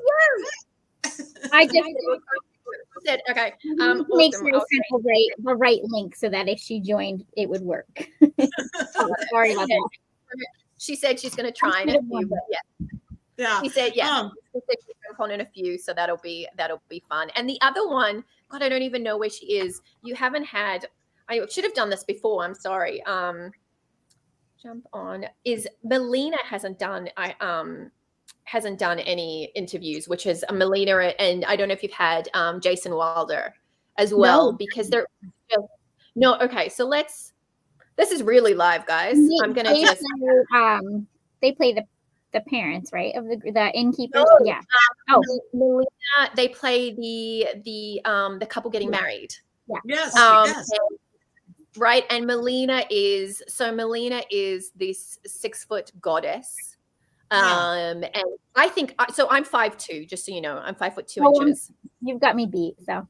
yes. I just said okay. Make sure awesome. I sent the right link so that if she joined, it would work. Sorry about that. She said she's going to try in a few, but yeah. She said, yeah. She said she's going to call in a few, so that'll be fun. And the other one, God, I don't even know where she is. You haven't had. I should have done this before. I'm sorry. Jump on. Is Melina hasn't done any interviews, which is Melina, and I don't know if you've had Jason Wilder as well, because they're no. Okay, so this is really live, guys. I'm gonna just they play the parents, right, of the innkeepers. No, yeah. Melina, they play the couple getting married. Yeah. Yes. Yes. Right, and Melina is this 6-foot goddess. And I think so. I'm 5'2", just so you know. I'm 5 foot 2 inches. You've got me beat. So.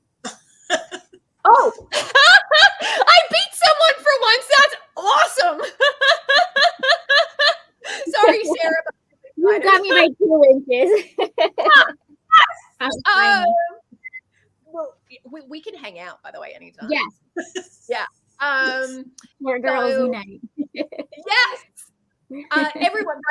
Oh, I beat someone for once. That's awesome. Sorry, Sarah. You got me by 2 inches. Well, we can hang out, by the way, anytime. Yes. Yeah. We're girls unite. Yes. Everyone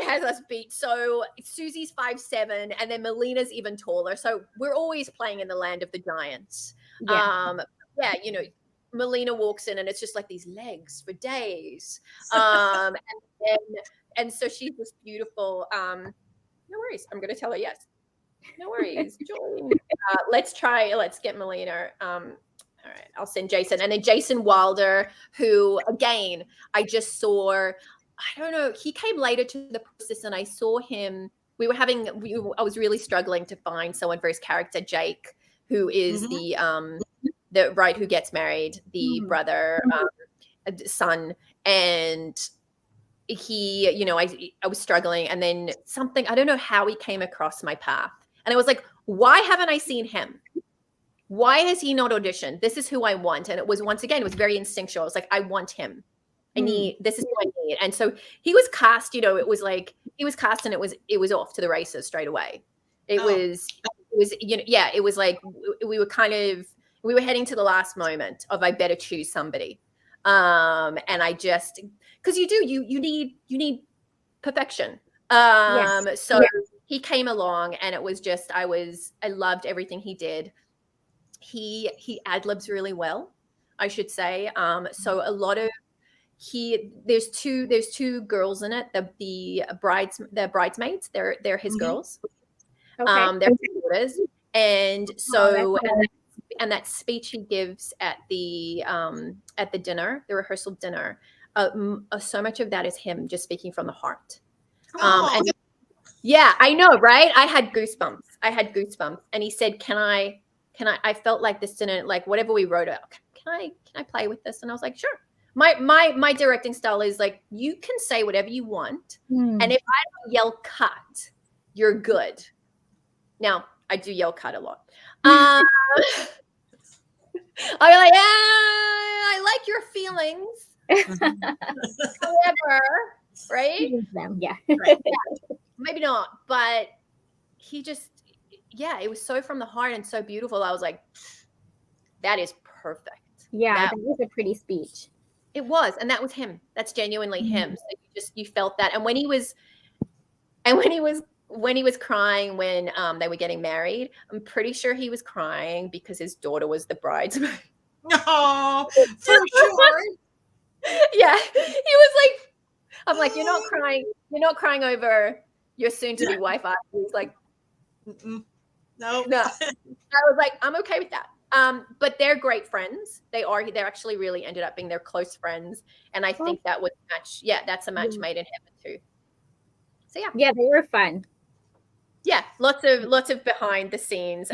has us beat. So Susie's 5'7", and then Melina's even taller. So we're always playing in the land of the giants. Yeah. Melina walks in and it's just like these legs for days. And so she's this beautiful. No worries. I'm going to tell her yes. No worries. Join. Let's get Melina. All right. I'll send Jason, and then Jason Wilder, who again I just saw. I don't know. He came later to the process, and I saw him. I was really struggling to find someone for his character, Jake, who is who gets married, the brother, son, and he, you know, I was struggling, and then something, I don't know how he came across my path, and I was like, why haven't I seen him? Why has he not auditioned? This is who I want. And it was, once again, it was very instinctual. I was like, I want him. I need, this is what I need. And so he was cast, you know, it was like, he was cast, and it was off to the races straight away. It was, you know, yeah, it was like, we were heading to the last moment of, I better choose somebody. And I just, cause you need perfection. So he came along, and it was just, I loved everything he did. He ad-libs really well, I should say. So a lot of, there's two girls in it, the bridesmaids, they're his girls. They're his daughters. And so and that speech he gives at the dinner, the rehearsal dinner, so much of that is him just speaking from the heart. And yeah, I know, right? I had goosebumps. And he said, can I felt like this didn't, like, whatever we wrote out, can I play with this? And I was like, sure. My directing style is like, you can say whatever you want. And if I don't yell cut, you're good. Now, I do yell cut a lot. I'm like, I like your feelings. However, right? Yeah. Right. Yeah. Maybe not, but he just, yeah, it was so from the heart and so beautiful. I was like, that is perfect. Yeah, that was a pretty speech. It was, and that was him. That's genuinely him. So you felt that. And when he was crying when they were getting married, I'm pretty sure he was crying because his daughter was the bridesmaid. Oh, for sure. Yeah, he was like, I'm like, you're not crying over your soon-to-be wife. He's like, no. I was like, I'm okay with that. But they're great friends. They're actually really ended up being their close friends. And I think that was a match. Yeah, that's a match made in heaven too. So yeah. Yeah, they were fun. Yeah, lots of behind the scenes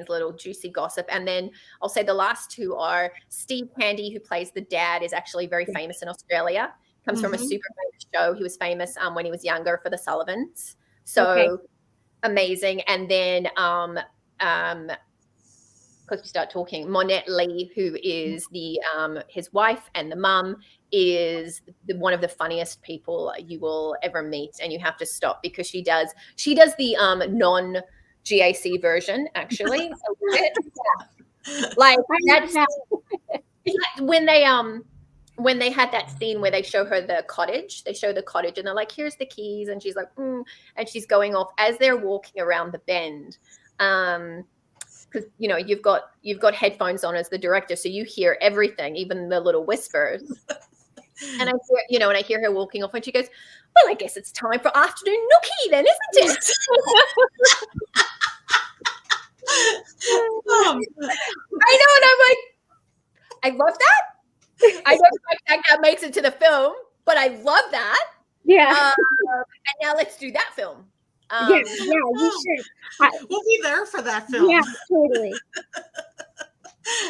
little juicy gossip. And then I'll say the last two are Steve Handy, who plays the dad, is actually very famous in Australia. Comes from a super famous show. He was famous when he was younger for the Sullivans. So amazing. And then because we start talking, Monette Lee, who is the his wife, and the mum is one of the funniest people you will ever meet, and you have to stop because she does the non-GAC version actually a little bit. Like that's when they had that scene where they show her the cottage, and they're like, here's the keys, and she's like, and she's going off as they're walking around the bend. Because you know you've got headphones on as the director, so you hear everything, even the little whispers. And I hear her walking off, and she goes, "Well, I guess it's time for afternoon nookie, then, isn't it?" I know, and I'm like, I love that. I don't think that makes it to the film, but I love that. Yeah. And now let's do that film. We should. We'll be there for that film. Yeah, totally.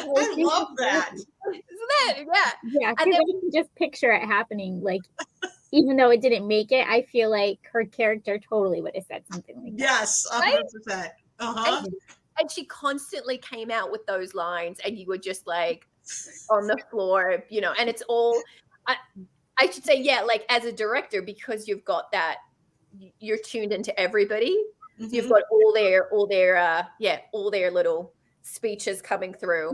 I love that. Isn't it? Yeah. Yeah, because I can just picture it happening. Like, even though it didn't make it, I feel like her character totally would have said something like that. Yes, 100%. Uh-huh. And she constantly came out with those lines, and you were just like on the floor, and it's all, I should say, yeah, like as a director, because you've got that, you're tuned into everybody. You've got all their little speeches coming through.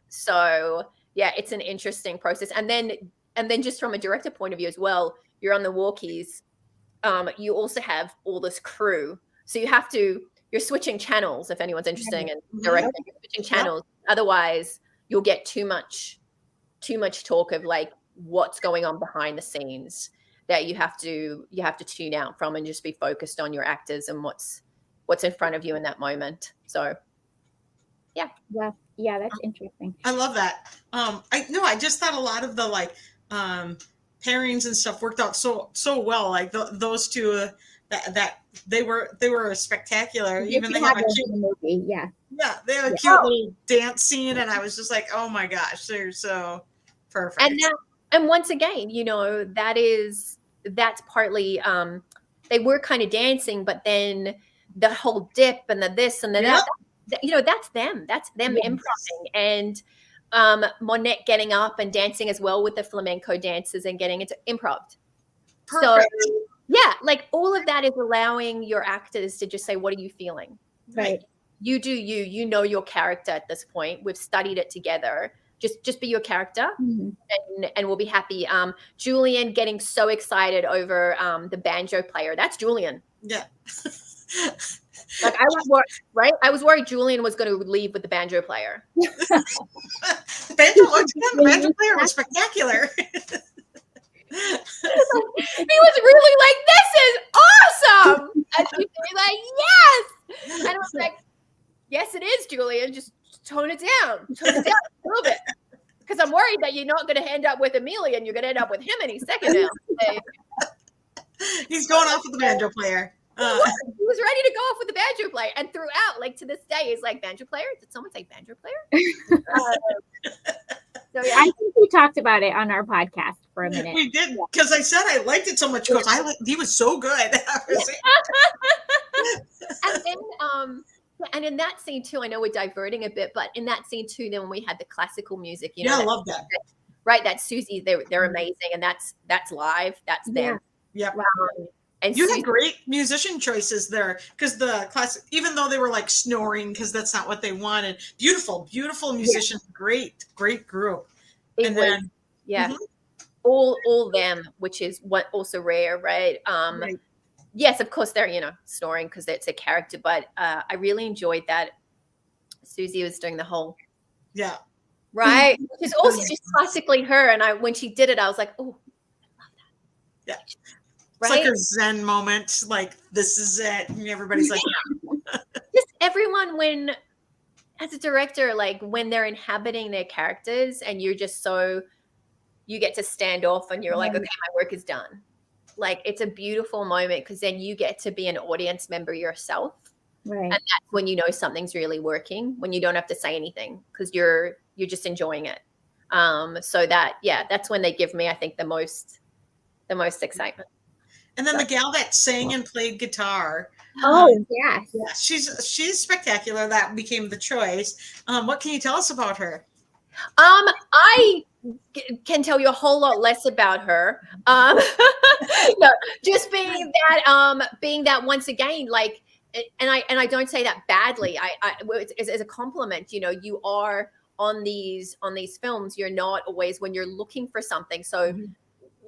So yeah, it's an interesting process. And then just from a director point of view as well, you're on the walkies. You also have all this crew, so you're switching channels if anyone's interested in directing. You're switching channels, otherwise you'll get too much talk of like what's going on behind the scenes that you have to tune out from and just be focused on your actors and what's in front of you in that moment. So yeah, that's interesting. I love that. I just thought a lot of the like pairings and stuff worked out so well. Like those two that they were spectacular. Even they have a cute movie. They have a cute little dance scene, and I was just like, oh my gosh, they're so perfect. And once again, that's partly they were kind of dancing, but then the whole dip and the this and the that, that's them. That's them improvising. And Monette getting up and dancing as well with the flamenco dancers and getting into improv. Perfect. So yeah, like all of that is allowing your actors to just say, what are you feeling? Right. You do you know your character at this point. We've studied it together. Just be your character, and we'll be happy. Julian getting so excited over the banjo player. That's Julian. Yeah. Like I was worried, right? I was worried Julian was going to leave with the banjo player. Banjo player was spectacular. He was really like, "This is awesome!" And she'd be like, "Yes!" And I was like, "Yes, it is, Julian. Just tone it down a little bit, because I'm worried that you're not going to end up with Amelia and you're going to end up with him any second now." He's going off with the banjo player. He was ready to go off with the banjo player, and throughout, like to this day, he's like, "Banjo player? Did someone say banjo player?" So yeah. I think we talked about it on our podcast for a minute. We did, because I said I liked it so much because he was so good. And then and in that scene too, I know we're diverting a bit, but in that scene too, then when we had the classical music, I love that. Right, that's Susie. They're amazing, and that's live. That's them. Yeah. And you had great musician choices there, because the classic, even though they were like snoring, because that's not what they wanted. Beautiful musicians. Great group. Then all them, which is what also rare, right? Right. Yes, of course they're snoring because it's a character, but I really enjoyed that Susie was doing the whole right, which is also just classically her. And when she did it, I was like, oh, I love that. Yeah, right? It's like her Zen moment. Like, this is it, and everybody's like, just everyone when, as a director, like when they're inhabiting their characters, and you're just you get to stand off, and you're like, okay, my work is done. Like, it's a beautiful moment, because then you get to be an audience member yourself. Right. And that's when you know something's really working, when you don't have to say anything, because you're just enjoying it. So that's when they give me, I think, the most excitement. And then the gal that sang and played guitar. Oh, yes. Yeah, she's spectacular. That became the choice. What can you tell us about her? I can tell you a whole lot less about her. No, just being that once again, like, and I don't say that badly. It's as a compliment. You are on these films. You're not always, when you're looking for something. So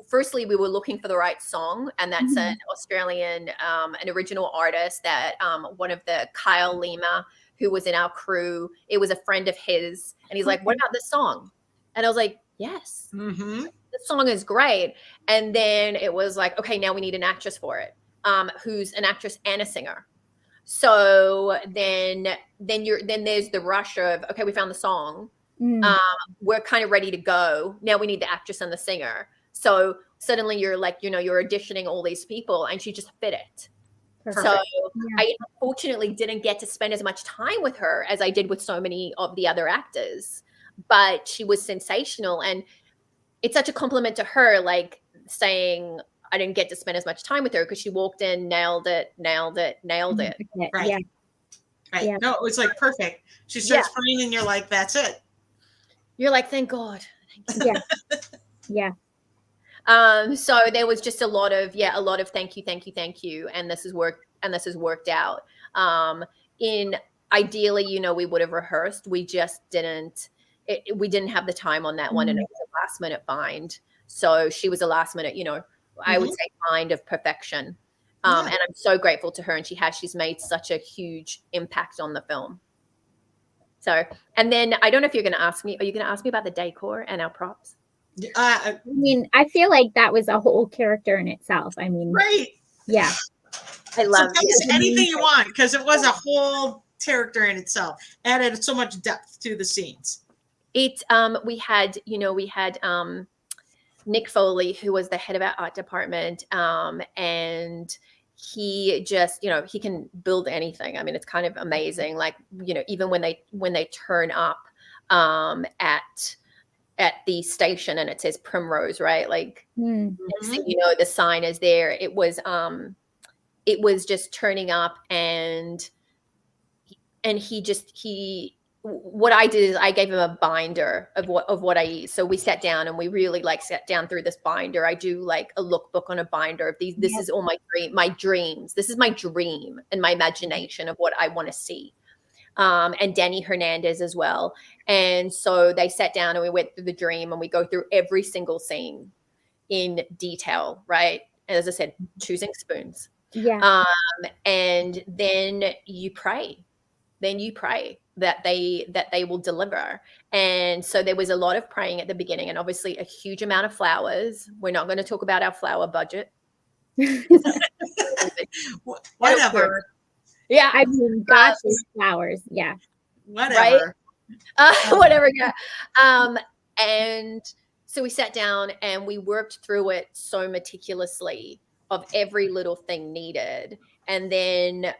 firstly, we were looking for the right song, and that's an Australian, an original artist that one of the Kyle Lima, who was in our crew, it was a friend of his, and he's like, "What about this song?" And I was like, "Yes, the song is great." And then it was like, okay, now we need an actress for it, who's an actress and a singer. So then there's the rush of, okay, we found the song, we're kind of ready to go. Now we need the actress and the singer. So suddenly you're like, you're auditioning all these people, and she just fit it. Perfect. So I unfortunately didn't get to spend as much time with her as I did with so many of the other actors, but she was sensational. And it's such a compliment to her, like saying, I didn't get to spend as much time with her, because she walked in, nailed it. Right. Yeah. Right. Yeah. No, it was like perfect. She starts playing, and you're like, that's it. You're like, thank God. Yeah. Yeah. So there was just a lot of thank you. And this has worked out. Ideally, we would have rehearsed. We just didn't, we didn't have the time on that one. And it was a last minute find. So she was a last minute, I would say find of perfection. And I'm so grateful to her. And she's made such a huge impact on the film. So, and then I don't know if are you going to ask me about the decor and our props? I mean, I feel like that was a whole character in itself. I mean, right. Yeah. I love anything you want, because it was a whole character in itself. Added so much depth to the scenes. We had Nick Foley, who was the head of our art department, and he just, he can build anything. I mean, it's kind of amazing. Like, even when they turn up at at the station and it says Primrose, right? Like, Mm. next thing you know, the sign is there. It was just turning up, and what I did is I gave him a binder of what I eat. So we sat down and we really like sat down through this binder. I do like a lookbook on a binder of these. This is all my dreams. This is my dream and my imagination of what I want to see. And Danny Hernandez as well. And so they sat down and we went through the dream, and we go through every single scene in detail, right? And as I said, choosing spoons. Yeah. And then you pray. That they will deliver. And so there was a lot of praying at the beginning, and obviously a huge amount of flowers. We're not going to talk about our flower budget. Whatever. Yeah. I mean, gosh, these flowers. Yeah. Whatever. Right? Whatever. Yeah. And so we sat down and we worked through it so meticulously of every little thing needed. And then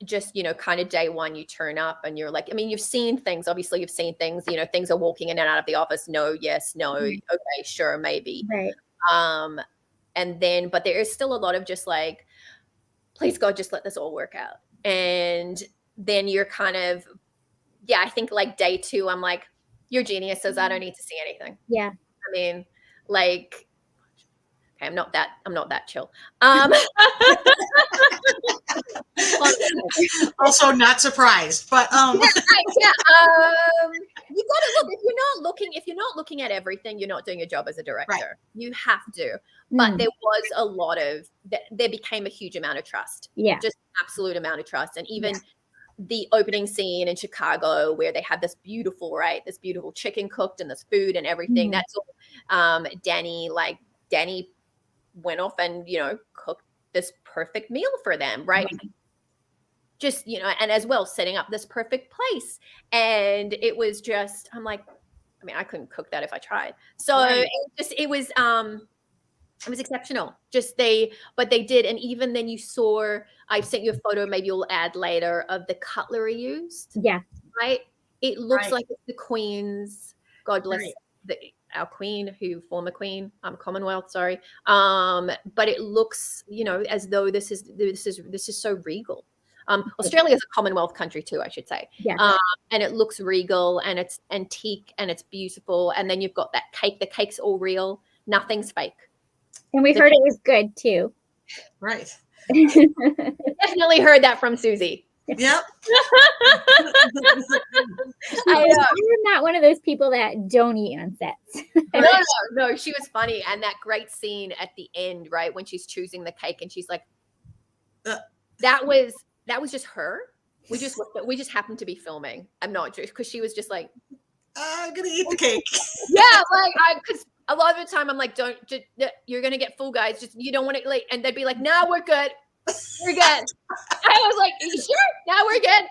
just, kind of day one, you turn up and you're like, I mean, you've seen things, obviously you've seen things, things are walking in and out of the office. No, yes, no. Okay, sure. Maybe. Right. And then, but there is still a lot of just like, please God, just let this all work out. And then you're kind of, I think like day two, I'm like, you're geniuses. I don't need to see anything. Yeah. I mean, like, okay, I'm not that chill. Also not surprised, but You gotta look. If you're not looking at everything, you're not doing your job as a director. Right. You have to. But there was a lot of there became a huge amount of trust. Yeah. Just absolute amount of trust. And even the opening scene in Chicago where they had this beautiful chicken cooked and this food and everything. That's all Danny went off and, cooked this perfect meal for them, right? Just, and as well, setting up this perfect place. And it was just, I'm like, I mean, I couldn't cook that if I tried. So it was exceptional. But they did. And even then I sent you a photo, maybe you'll add later, of the cutlery used. Yeah. Right. It looks like it's the Queen's, God bless our Queen, former Queen, Commonwealth, sorry. But it looks, as though this is so regal. Australia is a Commonwealth country too, I should say. Yeah. And it looks regal and it's antique and it's beautiful. And then you've got that cake. The cake's all real. Nothing's fake. And we heard it was good too. Right. Definitely heard that from Susie. Yep. I'm not one of those people that don't eat on sets. No, she was funny. And that great scene at the end, right, when she's choosing the cake and she's like, that was just her. We just happened to be filming. I'm not just because she was just like, I'm gonna eat the cake. Yeah, like because a lot of the time I'm like, you're gonna get full, guys. Just you don't want to and they'd be like, no, we're good. We're good. I was like, are you sure? No, we're good.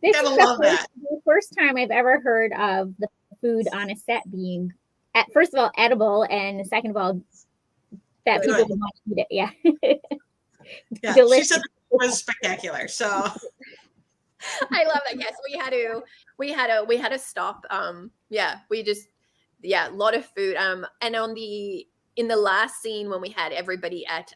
This Gotta is love that. The first time I've ever heard of the food on a set being, first of all, edible, and second of all, that people would want to eat it. Yeah. She said it was spectacular. So I love that. Yes, we had to stop. A lot of food. And in the last scene when we had everybody at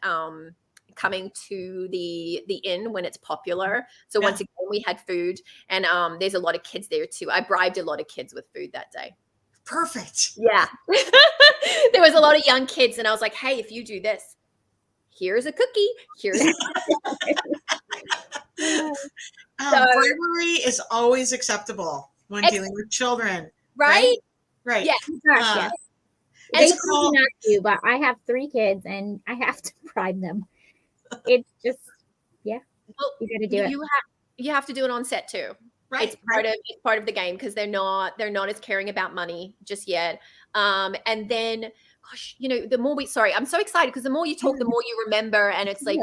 coming to the inn when it's popular. So once again we had food, and there's a lot of kids there too. I bribed a lot of kids with food that day. Perfect. Yeah. There was a lot of young kids, and I was like, hey, if you do this, here's a cookie. Bribery is always acceptable when dealing with children. Right? Right. Yeah. Yes. They told me not to, but I have 3 kids and I have to bribe them. It's just, you got to do it. You have to do it on set too. Right. It's part of the game because they're not as caring about money just yet. And then, gosh, I'm so excited because the more you talk, the more you remember. And it's like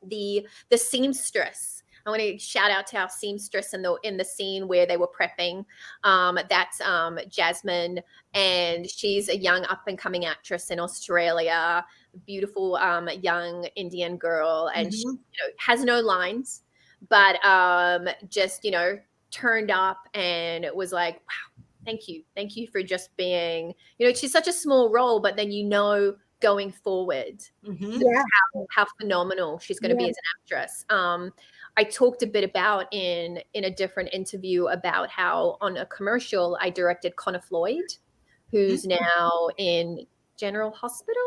the seamstress. I want to shout out to our seamstress in the scene where they were prepping. That's Jasmine, and she's a young up and coming actress in Australia, beautiful young Indian girl, and she has no lines, but just turned up and it was like, wow, thank you for just being, she's such a small role, but then going forward, how phenomenal she's going to be as an actress. I talked a bit about in a different interview about how on a commercial I directed Connor Floyd, who's now in General Hospital,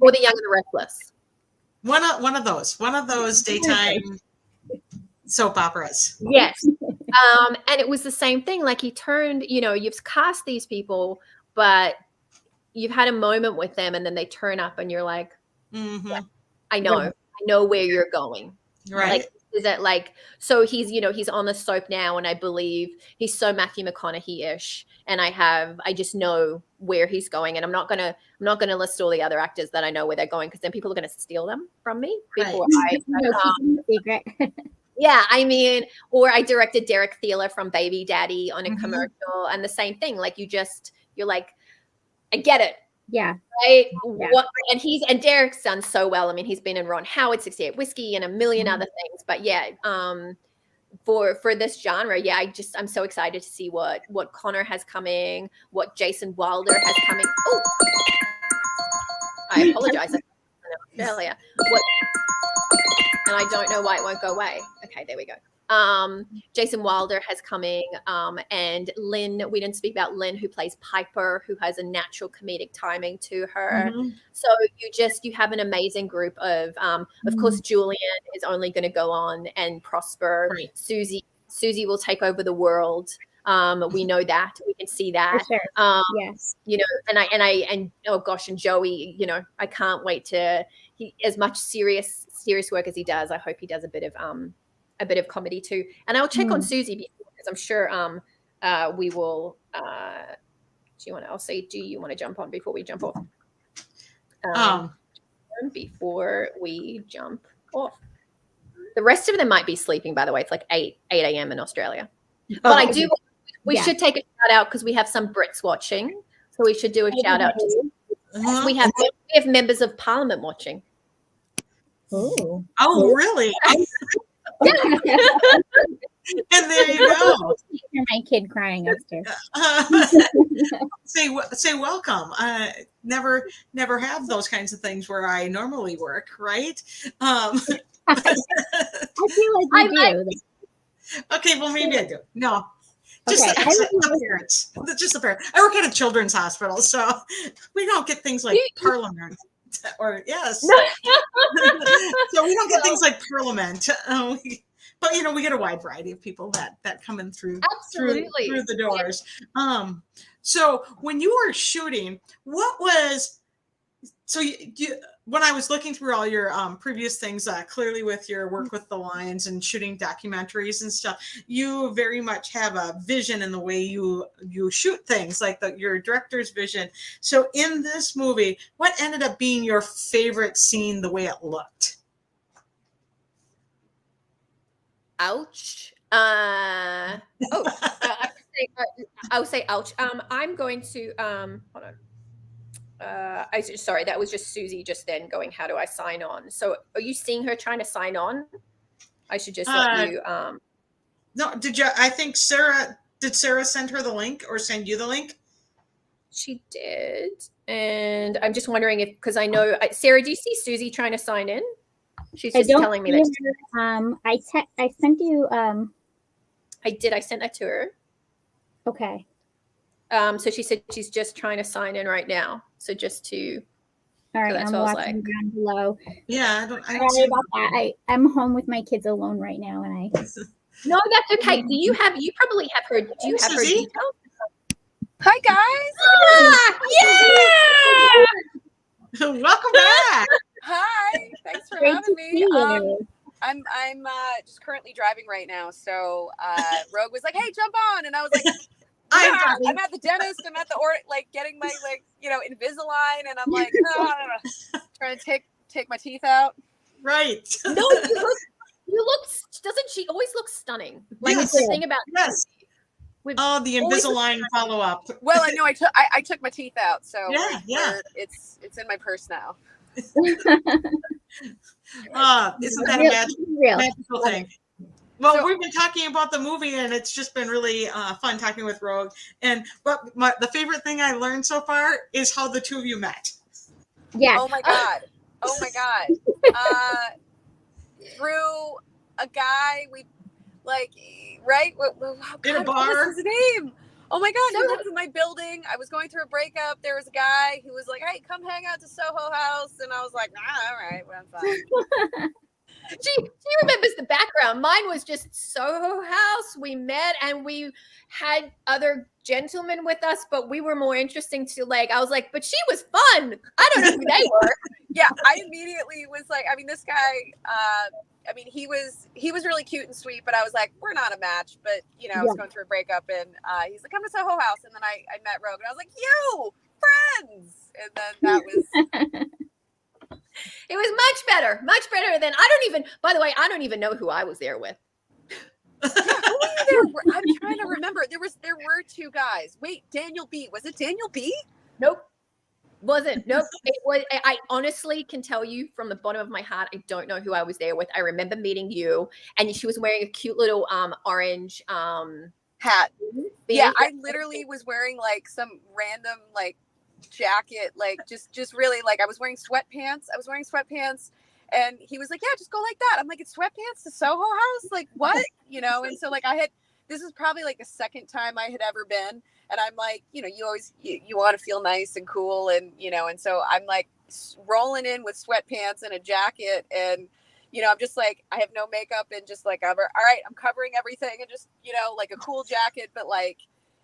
or The Young and the Restless. One of those daytime soap operas. Yes. And it was the same thing. Like he turned, you've cast these people, but you've had a moment with them and then they turn up and you're like, I know where you're going. Right. Like, is that like, so he's on the soap now and I believe he's so Matthew McConaughey-ish and I just know where he's going and I'm not gonna list all the other actors that I know where they're going because then people are gonna steal them from me before secret. Yeah, I mean, or I directed Derek Thieler from Baby Daddy on a commercial and the same thing. Like you're like, I get it. Yeah. Right. Yeah. And Derek's done so well. I mean, he's been in Ron Howard, 68 Whiskey and a million other things. But yeah, for this genre, yeah, I'm so excited to see what Connor has coming, what Jason Wilder has coming. Oh, I apologize. In Australia. And I don't know why it won't go away. Okay, there we go. Jason Wilder has coming, and Lynn, we didn't speak about Lynn, who plays Piper, who has a natural comedic timing to her. So you have an amazing group of course, Julian is only going to go on and prosper. Right. Susie will take over the world. We know that, we can see that. For sure. Yes. And oh gosh, and Joey, I can't wait as much serious work as he does. I hope he does a bit of comedy too. And I'll check on Susie because I'm sure we will. Do you want to jump on before we jump off? Before we jump off. The rest of them might be sleeping, by the way. It's like 8 a.m. in Australia. But we should take a shout out because we have some Brits watching. So we should do a shout out to we have members of Parliament watching. Oh, really? And there you go. Hear my kid crying upstairs. Say welcome. Never have those kinds of things where I normally work, right? I feel like you do. Okay, well maybe I do. No. Just the parents. Just the parents. I work at a children's hospital, so we don't get things like Parliament. Or yes. So we don't get things like Parliament. But we get a wide variety of people that come in through the doors. So when you were shooting, what was when I was looking through all your previous things, clearly with your work with the Lions and shooting documentaries and stuff, you very much have a vision in the way you shoot things, like your director's vision. So in this movie, what ended up being your favorite scene, the way it looked? Ouch. I would say ouch. I'm going to hold on. Sorry, that was just Susie just then going, how do I sign on? So are you seeing her trying to sign on? I should just let you. No, did Sarah send her the link or send you the link? She did. And I'm just wondering because I know, Sarah, do you see Susie trying to sign in? She's just telling me that. I sent you. I did. I sent that to her. Okay. So she said she's just trying to sign in right now. So just to. All right, I'm watching down below. Yeah, Sorry about that. I'm home with my kids alone right now, and No, that's okay. You probably have her. Do you have her details? Hi guys. Yeah. Welcome back. Hi. Thanks for having me. I'm just currently driving right now. So Rogue was like, "Hey, jump on," and I was like. I'm at the dentist. I'm at the getting my Invisalign, and I'm like, no, trying to take my teeth out. Right. No, you look. Doesn't she always look stunning? Like yes. The thing about the Invisalign follow up. Well, I know I took my teeth out, so it's in my purse now. Isn't that a magical thing? Well, So- we've been talking about the movie, and it's just been really fun talking with Rogue. And the favorite thing I learned so far is how the two of you met. Yeah. Oh my god. Oh my god. Through a guy we like, right? In a God, what bar. was his name? Oh my god, So- he lived in my building. I was going through a breakup. There was a guy who was like, "Hey, come hang out to Soho House," and I was like, all right, well, I'm fine. She remembers the background. Mine was just Soho House. We met and we had other gentlemen with us, but we were more interesting to like, I was like, but she was fun. I don't know who they were. Yeah, I immediately was like, I mean, this guy, I mean, he was really cute and sweet, but I was like, we're not a match. But you know, I was going through a breakup, and he's like, come to Soho House, and then I met Rogue, and I was like, you friends, and then that was. It was much better than by the way, I don't even know who I was there with. Yeah, who were you there? I'm trying to remember. There were two guys. Wait, Daniel B. Was it Daniel B? Nope. Wasn't. Nope. It was. I honestly can tell you from the bottom of my heart, I don't know who I was there with. I remember meeting you, and she was wearing a cute little orange hat. Yeah, I literally was wearing like some random like jacket, like just really like I was wearing sweatpants. And he was like, yeah, just go like that. I'm like, it's sweatpants to Soho House? Like, what? You know? And so, like, this is probably like the second time I had ever been. And I'm like, you know, you always, you want to feel nice and cool. And, you know, and so I'm like rolling in with sweatpants and a jacket. And, you know, I'm just like, I have no makeup and just like, all right, I'm covering everything and just, you know, like a cool jacket, but like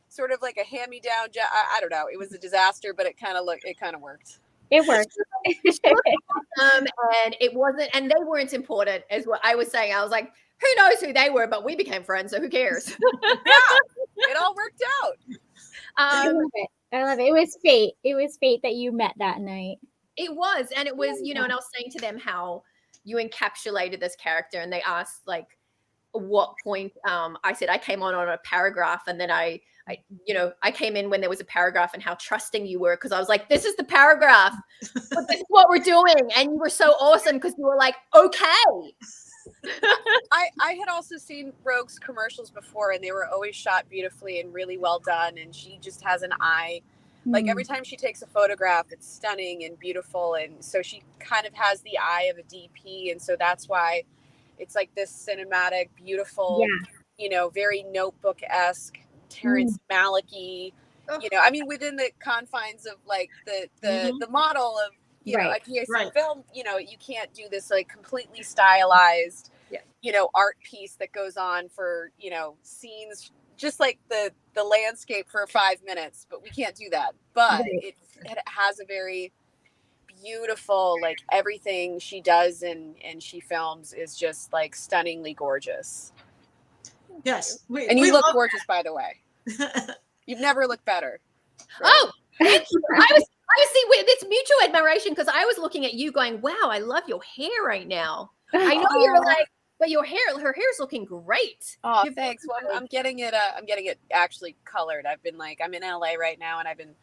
sort of like a hand-me-down I don't know. It was a disaster, but it kind of worked. It worked. And it wasn't, and they weren't important, as what I was saying. I was like, who knows who they were, but we became friends, so who cares? Yeah, it all worked out. I love it. It was fate. It was fate that you met that night. It was, and it was, you know, and I was saying to them how you encapsulated this character, and they asked like, what point? I said I came on a paragraph, and then I came in when there was a paragraph, and how trusting you were, because I was like, this is the paragraph, but this is what we're doing, and you were so awesome because you were like, okay. I had also seen Rogue's commercials before, and they were always shot beautifully and really well done, and she just has an eye. Like every time she takes a photograph, it's stunning and beautiful, and so she kind of has the eye of a DP, and so that's why it's like this cinematic, beautiful, you know, very Notebook-esque, Terrence Malick-y, you know, I mean, within the confines of like the model of, you know, a GAC film, you know, you can't do this like completely stylized, you know, art piece that goes on for, you know, scenes, just like the landscape for 5 minutes, but we can't do that. But it has a very beautiful, like everything she does and she films is just like stunningly gorgeous. Yes. And you look gorgeous, by the way. You've never looked better. Right? Oh, thank you. I was see, it's mutual admiration, because I was looking at you going, wow, I love your hair right now. I know you're like, but her hair's looking great. Oh, thanks. Well, I'm getting it actually colored. I'm in LA right now, and I've been,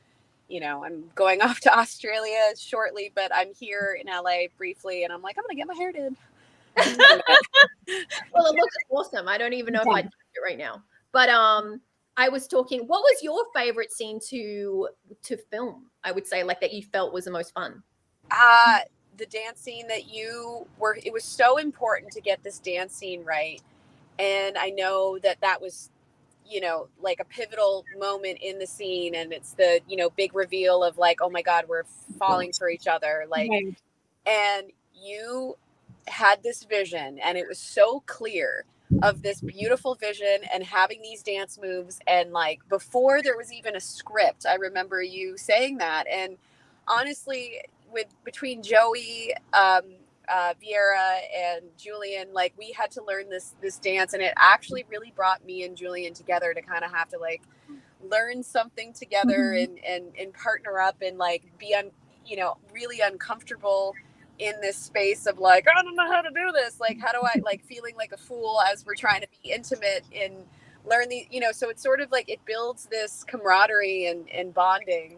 you know, I'm going off to Australia shortly, but I'm here in LA briefly, and I'm like, I'm gonna get my hair did. Well, it looks awesome. I don't even know if I'd do it right now. But I was talking, what was your favorite scene to film? I would say, like, that you felt was the most fun. The dance scene that it was so important to get this dance scene right. And I know that was, you know, like a pivotal moment in the scene, and it's the, you know, big reveal of like, oh my God, we're falling for each other. Like, and you had this vision, and it was so clear of this beautiful vision and having these dance moves. And like, before there was even a script, I remember you saying that. And honestly, between Joey, Vieira and Julian, like we had to learn this dance, and it actually really brought me and Julian together to kind of have to like learn something together and partner up and like be really uncomfortable in this space of like, I don't know how to do this. Like, how do I, like, feeling like a fool as we're trying to be intimate and learn the, you know, so it's sort of like it builds this camaraderie and bonding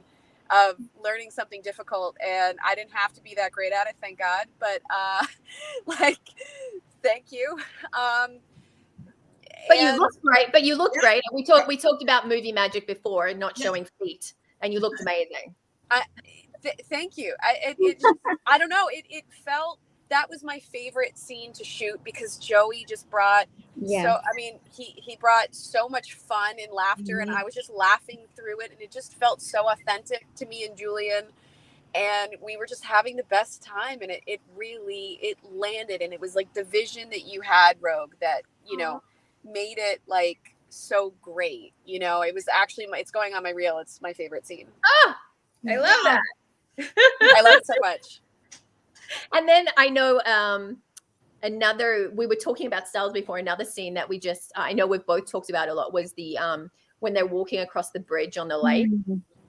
of learning something difficult. And I didn't have to be that great at it, thank God. But like, thank you. But you look great. But you look great. We talked about movie magic before and not showing feet, and you looked amazing. Thank you. I don't know. It felt, that was my favorite scene to shoot because Joey just brought he brought so much fun and laughter, and I was just laughing through it, and it just felt so authentic to me and Julian, and we were just having the best time, and it really landed, and it was like the vision that you had, Rogue, that made it like so great. It was actually it's going on my reel. It's my favorite scene. I love that. I love it so much. And then I know we were talking about styles before. Another scene that I know we've both talked about a lot was the when they're walking across the bridge on the lake,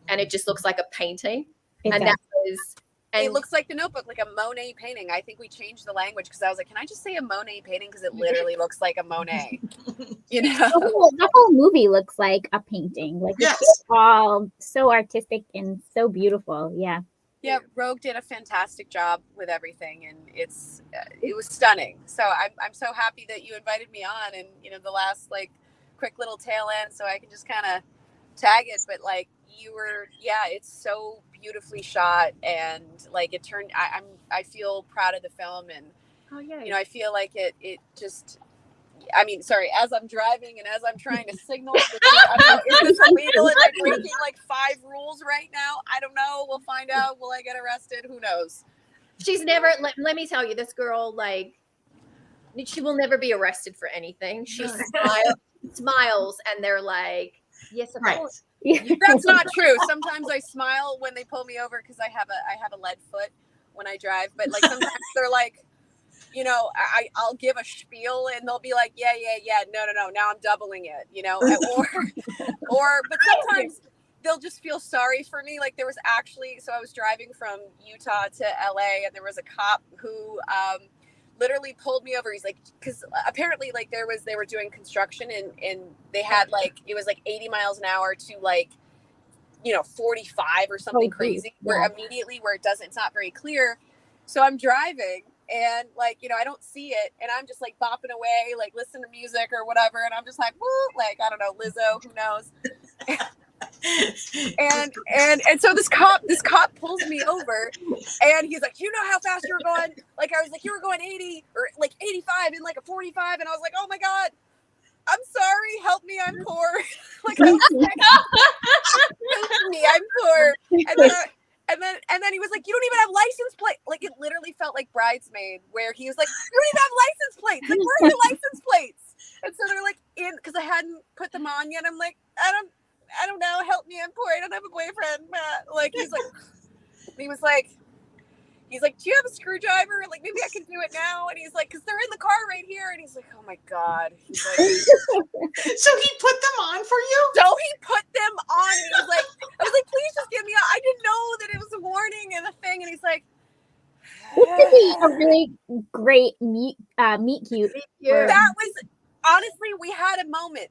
and it just looks like a painting. It looks like The Notebook, like a Monet painting. I think we changed the language because I was like, can I just say a Monet painting? Because it literally looks like a Monet. The whole movie looks like a painting. Like it's all so artistic and so beautiful. Yeah, Rogue did a fantastic job with everything, and it was stunning. So I'm so happy that you invited me on, and the last like quick little tail end, so I can just kind of tag it. But like it's so beautifully shot, and like it turned. I feel proud of the film, and I feel like it just. I mean, sorry, as I'm driving and as I'm trying to signal, is this illegal? Am I breaking like 5 rules right now? I don't know. We'll find out. Will I get arrested? Who knows? She's never, let me tell you, this girl, like, she will never be arrested for anything. She smiles and they're like, yes, of course. That's not true. Sometimes I smile when they pull me over because I have a lead foot when I drive. But like sometimes they're like, I'll give a spiel and they'll be like, yeah, no, now I'm doubling it, but sometimes they'll just feel sorry for me. Like there was actually, so I was driving from Utah to LA, and there was a cop who literally pulled me over. He's like, because apparently like they were doing construction, and they had like, it was like 80 miles an hour to like, 45 or something crazy, where immediately where it's not very clear. So I'm driving, and like, I don't see it, and I'm just like bopping away, like listening to music or whatever, and I'm just like, woo, like, I don't know, Lizzo, who knows? and so this cop pulls me over, and he's like, you know how fast you were going? Like, I was like, you were going 80 or like 85 in like a 45, and I was like, oh my God, I'm sorry, help me, I'm poor. Like, I was like, help me, I'm poor. And then he was like, you don't even have license plate. Like, it literally felt like Bridesmaid, where he was like, you don't even have license plates. Like, where are your license plates? And so they're like, because I hadn't put them on yet. I'm like, I don't know. Help me, I'm poor. I don't have a boyfriend. Like, he's like, do you have a screwdriver? Like, maybe I can do it now. And he's like, because they're in the car right here. And he's like, oh my God. He's like, so he put them on for you? So he put them on, and he was like, I was like, please just get me out. I didn't know that it was a warning and a thing. And he's like, this could be a really great meet cute. That was, honestly, we had a moment.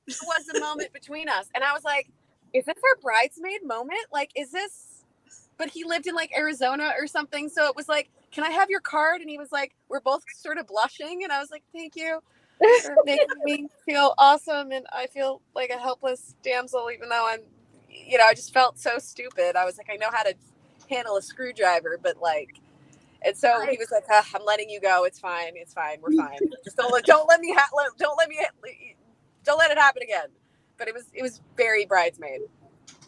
It was a moment between us. And I was like, is this our bridesmaid moment? Like, is this? But he lived in like Arizona or something. So it was like, can I have your card? And he was like, we're both sort of blushing. And I was like, thank you for making me feel awesome. And I feel like a helpless damsel, even though I'm, I just felt so stupid. I was like, I know how to handle a screwdriver, but like, and so he was like, I'm letting you go. It's fine. We're fine. Just don't let it happen again. But it was very Bridesmaid.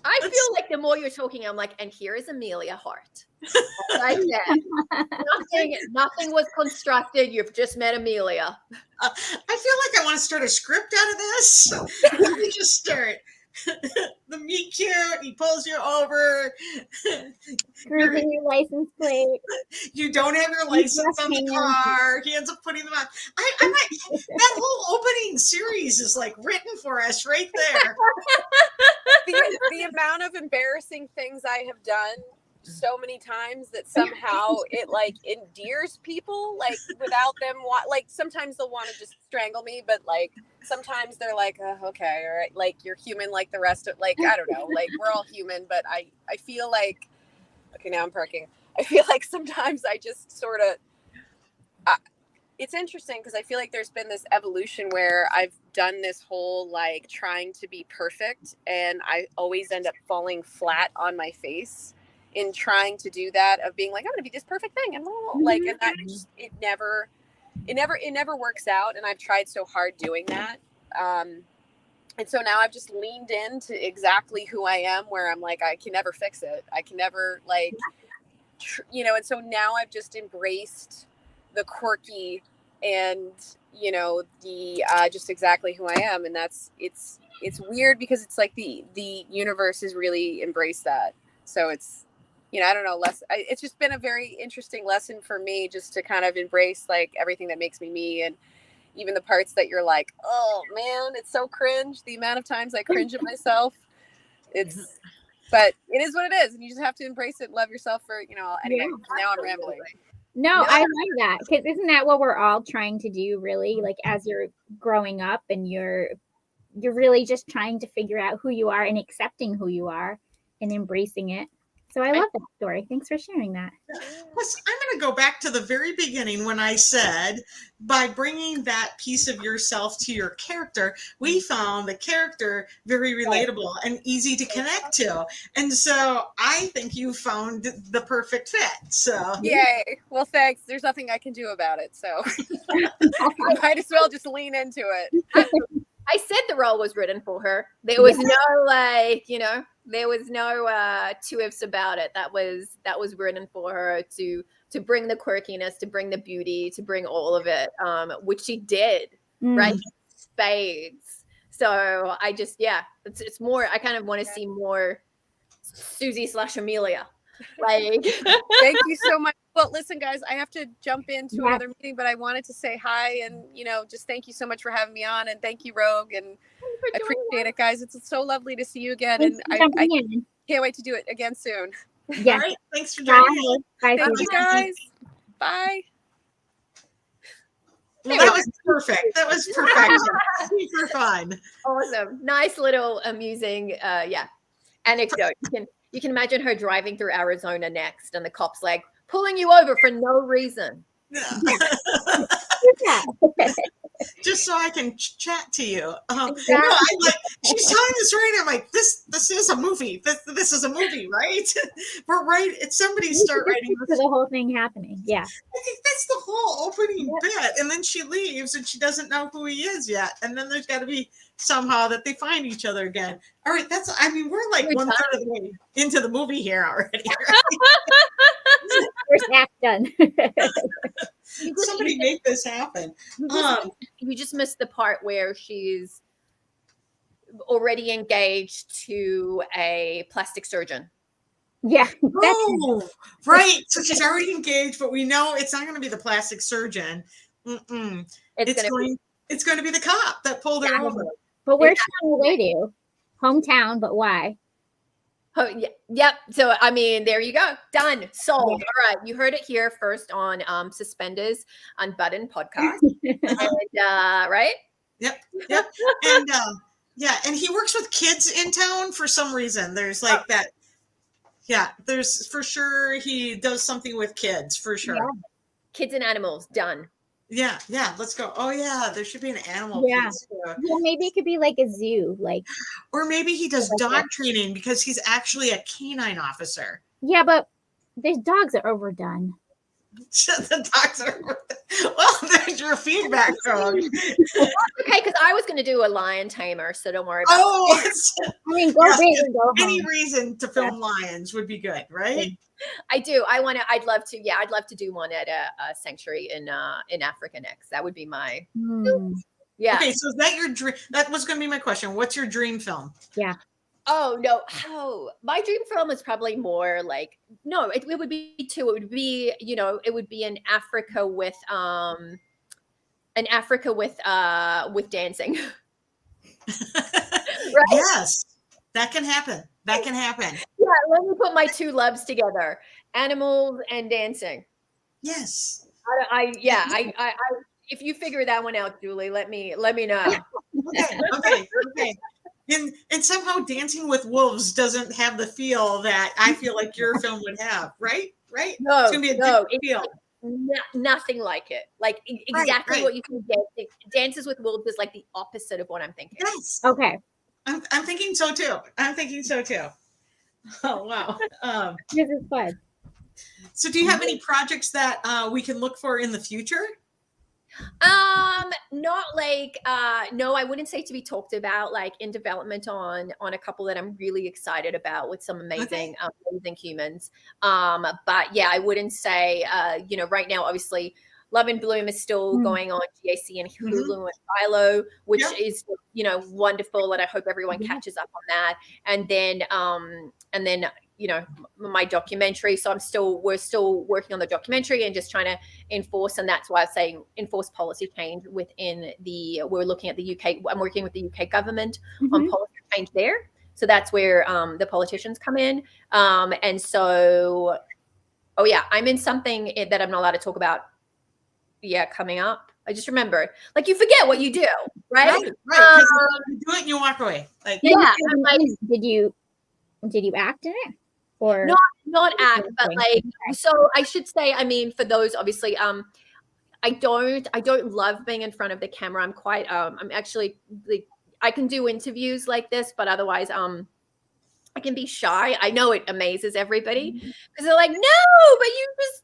I feel like the more you're talking, I'm like, and here is Amelia Hart. Like that. Nothing was constructed. You've just met Amelia. I feel like I want to start a script out of this. Let me just start. The meet cute, he pulls you over. Screwing your license plate. You don't have your license on the car. He ends up putting them on. I might, that whole opening series is like written for us right there. The amount of embarrassing things I have done so many times that somehow it like endears people, like without them like sometimes they'll want to just strangle me, but like sometimes they're like, okay, all right, like you're human like the rest of, like, I don't know, like we're all human, but I feel like, okay, now I'm parking. I feel like sometimes I just sort of it's interesting because I feel like there's been this evolution where I've done this whole like trying to be perfect, and I always end up falling flat on my face in trying to do that, of being like, I'm gonna be this perfect thing, and like, and that just, it never works out. And I've tried so hard doing that. And so now I've just leaned into exactly who I am, where I'm like, I can never fix it. I can never like, you know, and so now I've just embraced the quirky and, you know, the just exactly who I am. And that's, it's weird because it's like the universe has really embraced that. So it's, you know, I don't know, it's just been a very interesting lesson for me, just to kind of embrace like everything that makes me me, and even the parts that you're like, oh man, it's so cringe. The amount of times I cringe at myself, but it is what it is. And you just have to embrace it and love yourself for, you know, anyway, now I'm rambling. No, I love that. Because isn't that what we're all trying to do, really? Like, as you're growing up and you're really just trying to figure out who you are and accepting who you are and embracing it. So I love that story. Thanks for sharing that. Plus, I'm going to go back to the very beginning when I said, by bringing that piece of yourself to your character, we found the character very relatable and easy to connect to. And so I think you found the perfect fit. So yay. Well, thanks. There's nothing I can do about it. So I might as well just lean into it. I said the role was written for her. There was no like, you know, there was no two ifs about it. That was written for her to bring the quirkiness, to bring the beauty, to bring all of it, which she did, right? Spades. So I just, it's more, I kind of want to see more Susie / Amelia. Like, thank you so much. Well, listen, guys, I have to jump into another meeting, but I wanted to say hi and, you know, just thank you so much for having me on, and thank you, Rogue, and I appreciate it, guys. It's so lovely to see you again, and I can't wait to do it again soon. Yeah. All right, thanks for joining me. Thank you, guys. Bye. Well, that was perfect. That was perfect. Super fun. Awesome. Nice little amusing, anecdote. You can imagine her driving through Arizona next, and the cops like pulling you over for no reason. Just so I can chat to you. Exactly. No, I'm like, she's telling the story, and I'm like, this is a movie. This is a movie, right? We're right. It's somebody start writing for the whole thing happening. Yeah. I think that's the whole opening bit, and then she leaves, and she doesn't know who he is yet, and then there's got to be somehow that they find each other again. All right, we're like 1/3 of the way into the movie here already. Right? First act done. Somebody make this happen. You just missed the part where she's already engaged to a plastic surgeon. Yeah. Oh, right. So she's already engaged, but we know it's not going to be the plastic surgeon. It's going to be the cop that pulled her over. But where's she on the way to? Hometown, but why? Oh, yeah. Yep. So, I mean, there you go. Done. Sold. Yeah. All right. You heard it here first on Suspenders Unbuttoned podcast. And, right? Yep. And and he works with kids in town for some reason. There's like that. Yeah, there's for sure he does something with kids for sure. Yeah. Kids and animals. Done. Yeah, let's go. Oh yeah, there should be an animal. Yeah. Well, maybe it could be like a zoo, or maybe he does dog training because he's actually a canine officer. Yeah, but these dogs are overdone. The dogs are overdone. Well, there's your feedback, Rogue. Okay, because I was going to do a lion tamer, so don't worry about it. I mean, go big and go home. Any reason to film lions would be good, right? I do. I'd love to do one at a sanctuary in Africa next. That would be my yeah. Okay, so is that your dream? That was going to be my question. What's your dream film? Yeah. Oh no. Oh, my dream film is probably more like it would be two. It would be, it would be an Africa with dancing. Right? Yes. That can happen. Yeah, let me put my two loves together: animals and dancing. Yes. I if you figure that one out, Julie, let me know. Okay. And somehow Dancing with Wolves doesn't have the feel that I feel like your film would have, right? No, it's gonna be a different feel. nothing like it. Like exactly Right. what you can get. Dances with Wolves is like the opposite of what I'm thinking. Yes. Okay. I'm thinking so too. Oh, wow. This is fun. So do you have any projects that we can look for in the future? Not like no, I wouldn't say to be talked about, like in development on a couple that I'm really excited about with some amazing amazing humans. But yeah, I wouldn't say right now obviously Love and Bloom is still going on GAC and Hulu and Philo, which is wonderful, and I hope everyone catches up on that. And then my documentary. So we're still working on the documentary and just trying to enforce, and that's why I'm saying enforce policy change within we're looking at the UK. I'm working with the UK government on policy change there. So that's where the politicians come in. And so, I'm in something that I'm not allowed to talk about. Yeah, coming up. I just remember, like, you forget what you do, right? Right. Because you do it and you walk away. Like, I'm like, did you act in it? Or not act, but like, so I should say, I mean, for those, obviously, I don't love being in front of the camera. I'm quite, I'm actually, like, I can do interviews like this, but otherwise, I can be shy. I know it amazes everybody because they're like, no, but you just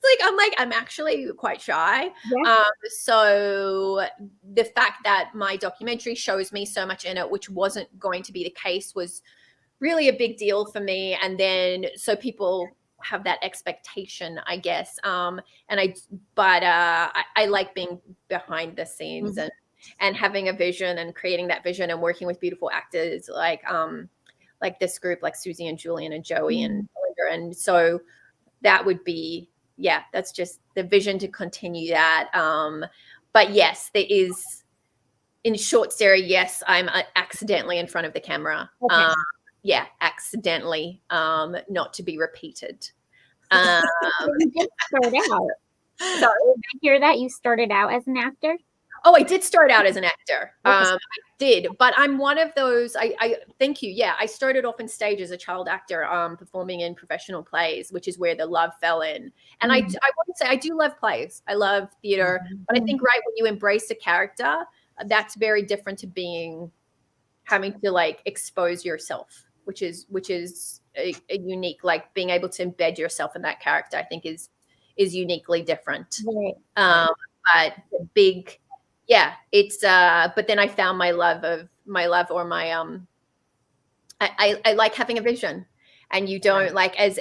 I'm actually quite shy. Yeah. So the fact that my documentary shows me so much in it, which wasn't going to be the case, was really a big deal for me. And then, so people have that expectation, I guess. I like being behind the scenes and having a vision and creating that vision and working with beautiful actors like this group, like Susie and Julian and Joey and Belinda. And so that would be, that's just the vision to continue that. But yes, there is, in short, Sarah, yes, I'm accidentally in front of the camera. Okay. Accidentally, not to be repeated. You did start out. So I hear that you started out as an actor. Oh, I did start out as an actor. I did, but I'm one of those. I thank you. Yeah, I started off in stage as a child actor, performing in professional plays, which is where the love fell in. And I want to say I do love plays. I love theater, but I think when you embrace a character, that's very different to having to like expose yourself, which is a unique, like being able to embed yourself in that character. I think is uniquely different. Right. But the big. Yeah, it's but then I found my love or my I like having a vision, and you don't like as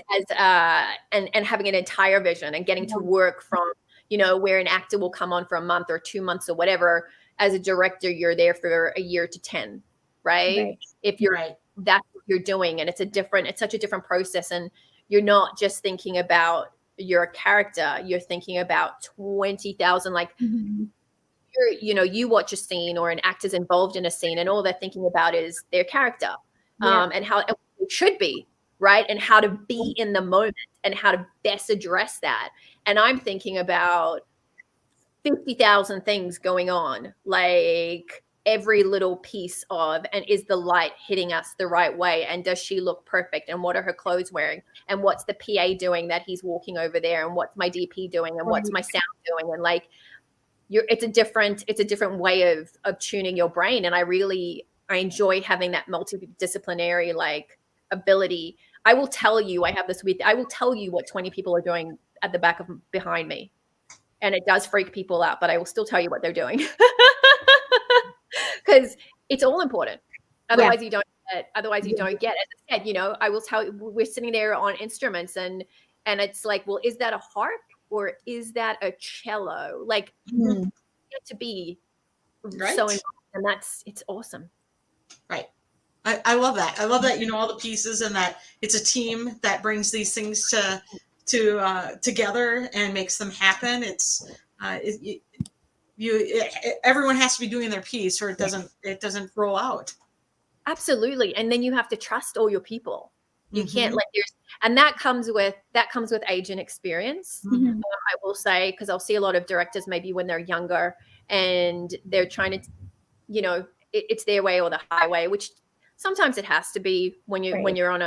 and having an entire vision and getting to work from where an actor will come on for a month or 2 months or whatever. As a director, you're there for a year to 10, right? If you're that's what you're doing, and it's such a different process, and you're not just thinking about your character, you're thinking about 20,000 like. You watch a scene or an actor's involved in a scene and all they're thinking about is their character and how it should be, right? And how to be in the moment and how to best address that. And I'm thinking about 50,000 things going on, like every little piece of, and is the light hitting us the right way? And does she look perfect? And what are her clothes wearing? And what's the PA doing that he's walking over there? And what's my DP doing? And what's my sound doing? And like, it's a different way of tuning your brain. And I enjoy having that multidisciplinary like ability. I will tell you what 20 people are doing at the back behind me. And it does freak people out, but I will still tell you what they're doing. Because it's all important. Otherwise you don't get, as I said, I will tell you, we're sitting there on instruments and it's like, well, is that a harp? Or is that a cello? Like, get to be so involved, and it's awesome. Right. I love that. I love that all the pieces and that it's a team that brings these things together and makes them happen. Everyone has to be doing their piece, or it doesn't roll out. Absolutely, and then you have to trust all your people. You can't and that comes with age and experience. I will say, because I'll see a lot of directors maybe when they're younger and they're trying to, it's their way or the highway, which sometimes it has to be when you're on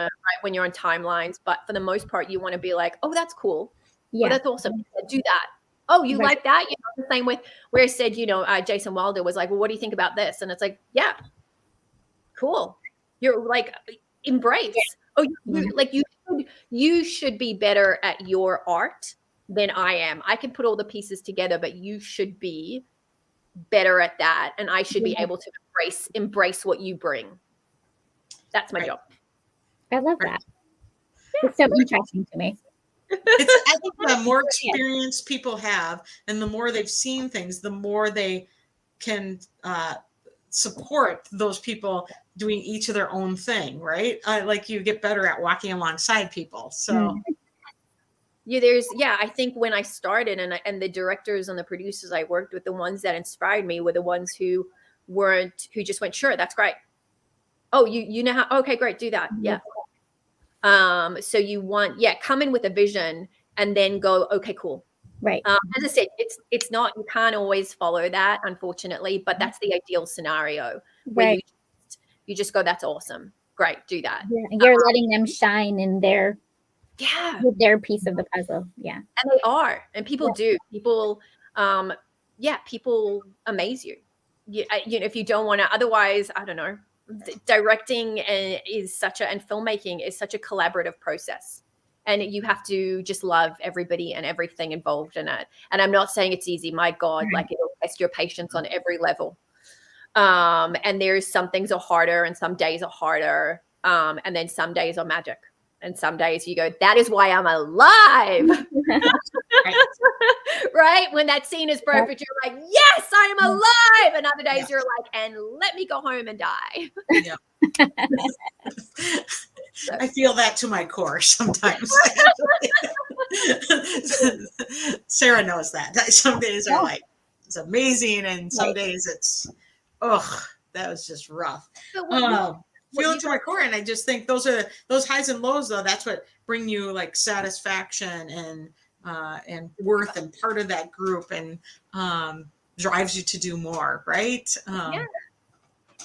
timelines. But for the most part, you want to be like, oh, that's cool. Yeah, that's awesome. Do that. Oh, you like that? You know, the same with where I said, you know, Jason Wilder was like, well, what do you think about this? And it's like, yeah, cool. You're like, embrace. Oh, you should be better at your art than I am. I can put all the pieces together, but you should be better at that. And I should be able to embrace what you bring. That's my job. I love that. It's so interesting to me. I think the more experience people have and the more they've seen things, the more they can support those people doing each of their own thing, right? Like you get better at walking alongside people. So I think when I started and the directors and the producers I worked with, the ones that inspired me were the ones who just went, sure, that's great. Oh, you know how, okay, great, do that. Yeah. So you want, come in with a vision and then go, okay, cool. Right. As I said, it's not, you can't always follow that, unfortunately, but that's the ideal scenario where you just go, that's awesome. Great. Do that. Yeah, you're letting them shine in their piece of the puzzle. Yeah. And they are, and people do. People, people amaze you. You know, if you don't want to, otherwise, I don't know. Directing and filmmaking is such a collaborative process, and you have to just love everybody and everything involved in it. And I'm not saying it's easy. My God, like it'll test your patience on every level. And there's some things are harder, and some days are harder. And then some days are magic. And some days you go, that is why I'm alive. Right? When that scene is perfect, you're like, yes, I am alive. And other days you're like, and let me go home and die. Yeah. I feel that to my core sometimes. Sarah knows that. Some days are like, it's amazing. And some days it's, that was just rough. Feel it to my core, and I just think those highs and lows, though. That's what bring you like satisfaction and worth, and part of that group, and drives you to do more, right?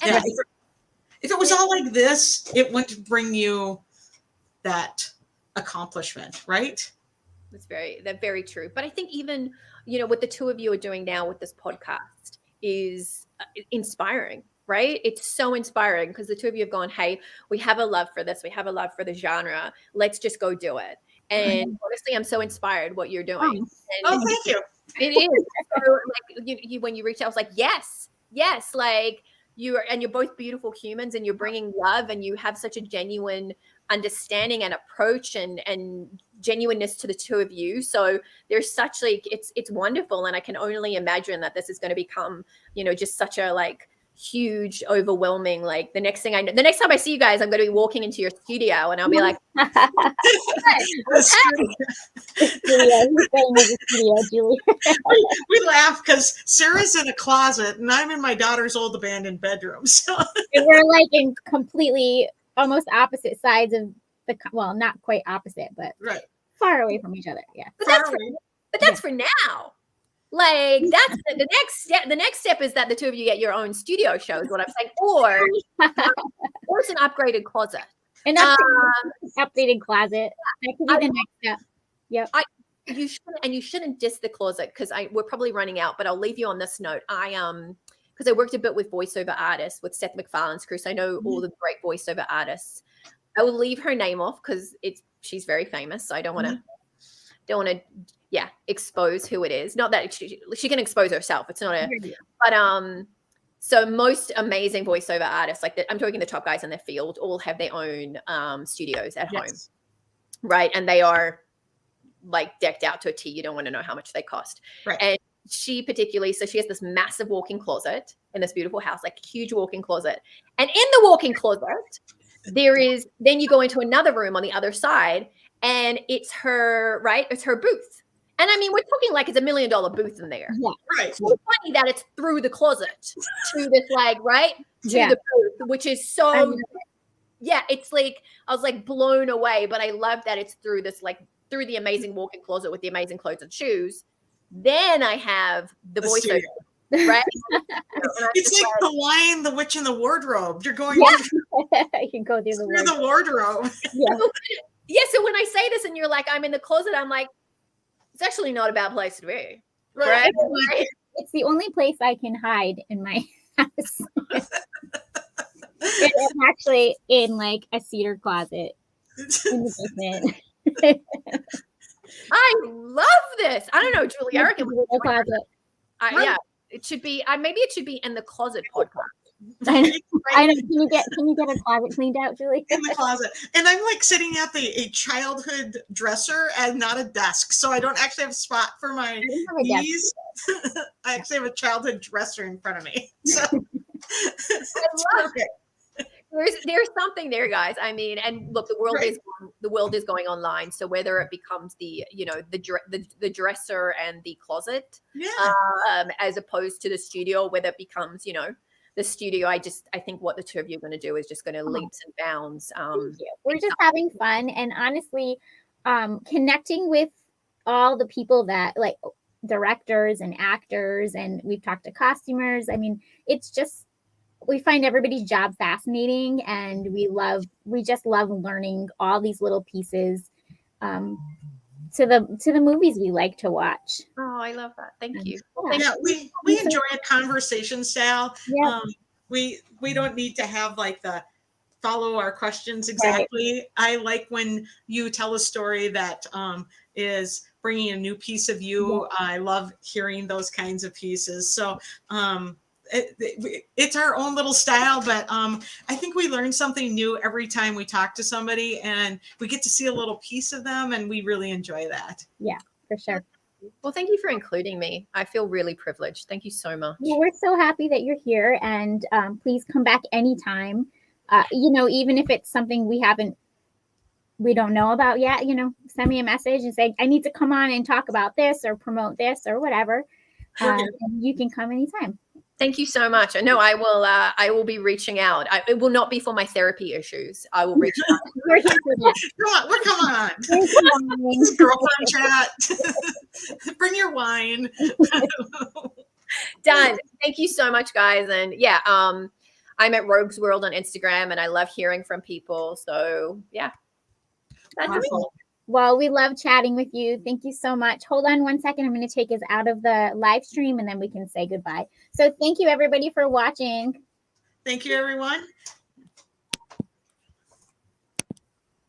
If it was all like this, it wouldn't bring you that accomplishment, right? That's very true. But I think even, you know, what the two of you are doing now with this podcast is inspiring. Right? It's so inspiring because the two of you have gone, hey, we have a love for this. We have a love for the genre. Let's just go do it. And honestly, I'm so inspired what you're doing. Thank you. It is. So, like, you, when you reached out, I was like, yes, like you're both beautiful humans, and you're bringing love, and you have such a genuine understanding and approach and genuineness to the two of you. So there's such like, it's wonderful. And I can only imagine that this is going to become, you know, just such a like, huge, overwhelming, like the next time I see you guys, I'm going to be walking into your studio and I'll be like, we laugh because Sarah's in a closet and I'm in my daughter's old abandoned bedroom. So and we're like in completely almost opposite sides of well, not quite opposite, but far away from each other. Yeah. But that's for now. Like that's the next step. The next step is that the two of you get your own studio show, is what I'm saying, or it's an upgraded closet. An updated closet. That could be the next step. Yep. You shouldn't diss the closet because we're probably running out. But I'll leave you on this note. Because I worked a bit with voiceover artists with Seth MacFarlane's crew, so I know all the great voiceover artists. I will leave her name off because she's very famous, so I don't want to. Expose who it is. Not that she can expose herself. It's not but so most amazing voiceover artists, like I'm talking the top guys in their field, all have their own studios at home, right? And they are like decked out to a T. You don't want to know how much they cost, right? And she particularly, so she has this massive walk-in closet in this beautiful house, like a huge walk-in closet, and in the walk-in closet then you go into another room on the other side, and it's her booth. And I mean, we're talking like it's $1 million booth in there. Yeah. Right. It's so funny that it's through the closet to this the booth, which is so, it's like, I was like blown away, but I love that it's through this, like through the amazing walk-in closet with the amazing clothes and shoes. Then I have the voiceover, right? It's like The Lion, the Witch, and the Wardrobe. You're going you can go through the wardrobe. Yeah. So when I say this and you're like, I'm in the closet, I'm like, it's actually not a bad place to be. Right? It's the only place I can hide in my house. It's actually in like a cedar closet in the basement. I love this. I don't know, Julie. I reckon closet. yeah, it should be. Maybe it should be in the closet podcast. I know. Can you get a closet cleaned out, Julie? In the closet, and I'm like sitting at a childhood dresser and not a desk, so I don't actually have a spot for my knees. I actually have a childhood dresser in front of me. So it's perfect. There's something there, guys. I mean, and look, the world is going online. So whether it becomes the dresser and the closet, as opposed to the studio, whether it becomes the studio, I think what the two of you are going to do is just going to leaps and bounds. We're just having fun, and honestly, connecting with all the people that like directors and actors, and we've talked to costumers. I mean, it's just. We find everybody's job fascinating, and we just love learning all these little pieces to the movies we like to watch. Oh, I love that. Thank you. Yeah, we enjoy a conversation style. Yeah. We don't need to have like the follow our questions exactly. Right. I like when you tell a story that is bringing a new piece of you. Yeah. I love hearing those kinds of pieces. So it's our own little style, but I think we learn something new every time we talk to somebody, and we get to see a little piece of them, and we really enjoy that. Yeah, for sure. Well, thank you for including me. I feel really privileged. Thank you so much. Well, we're so happy that you're here, and please come back anytime. Even if it's something we don't know about yet, send me a message and say, I need to come on and talk about this or promote this or whatever. And you can come anytime. Thank you so much. No, I will be reaching out. It will not be for my therapy issues. I will reach out. We're here for that. Come on. This girlfriend chat. Bring your wine. Done. Thank you so much, guys. And yeah, I'm at Rogue's World on Instagram, and I love hearing from people. So yeah. That's awesome. Well, we love chatting with you. Thank you so much. Hold on one second. I'm going to take us out of the live stream, and then we can say goodbye. So thank you, everybody, for watching. Thank you, everyone.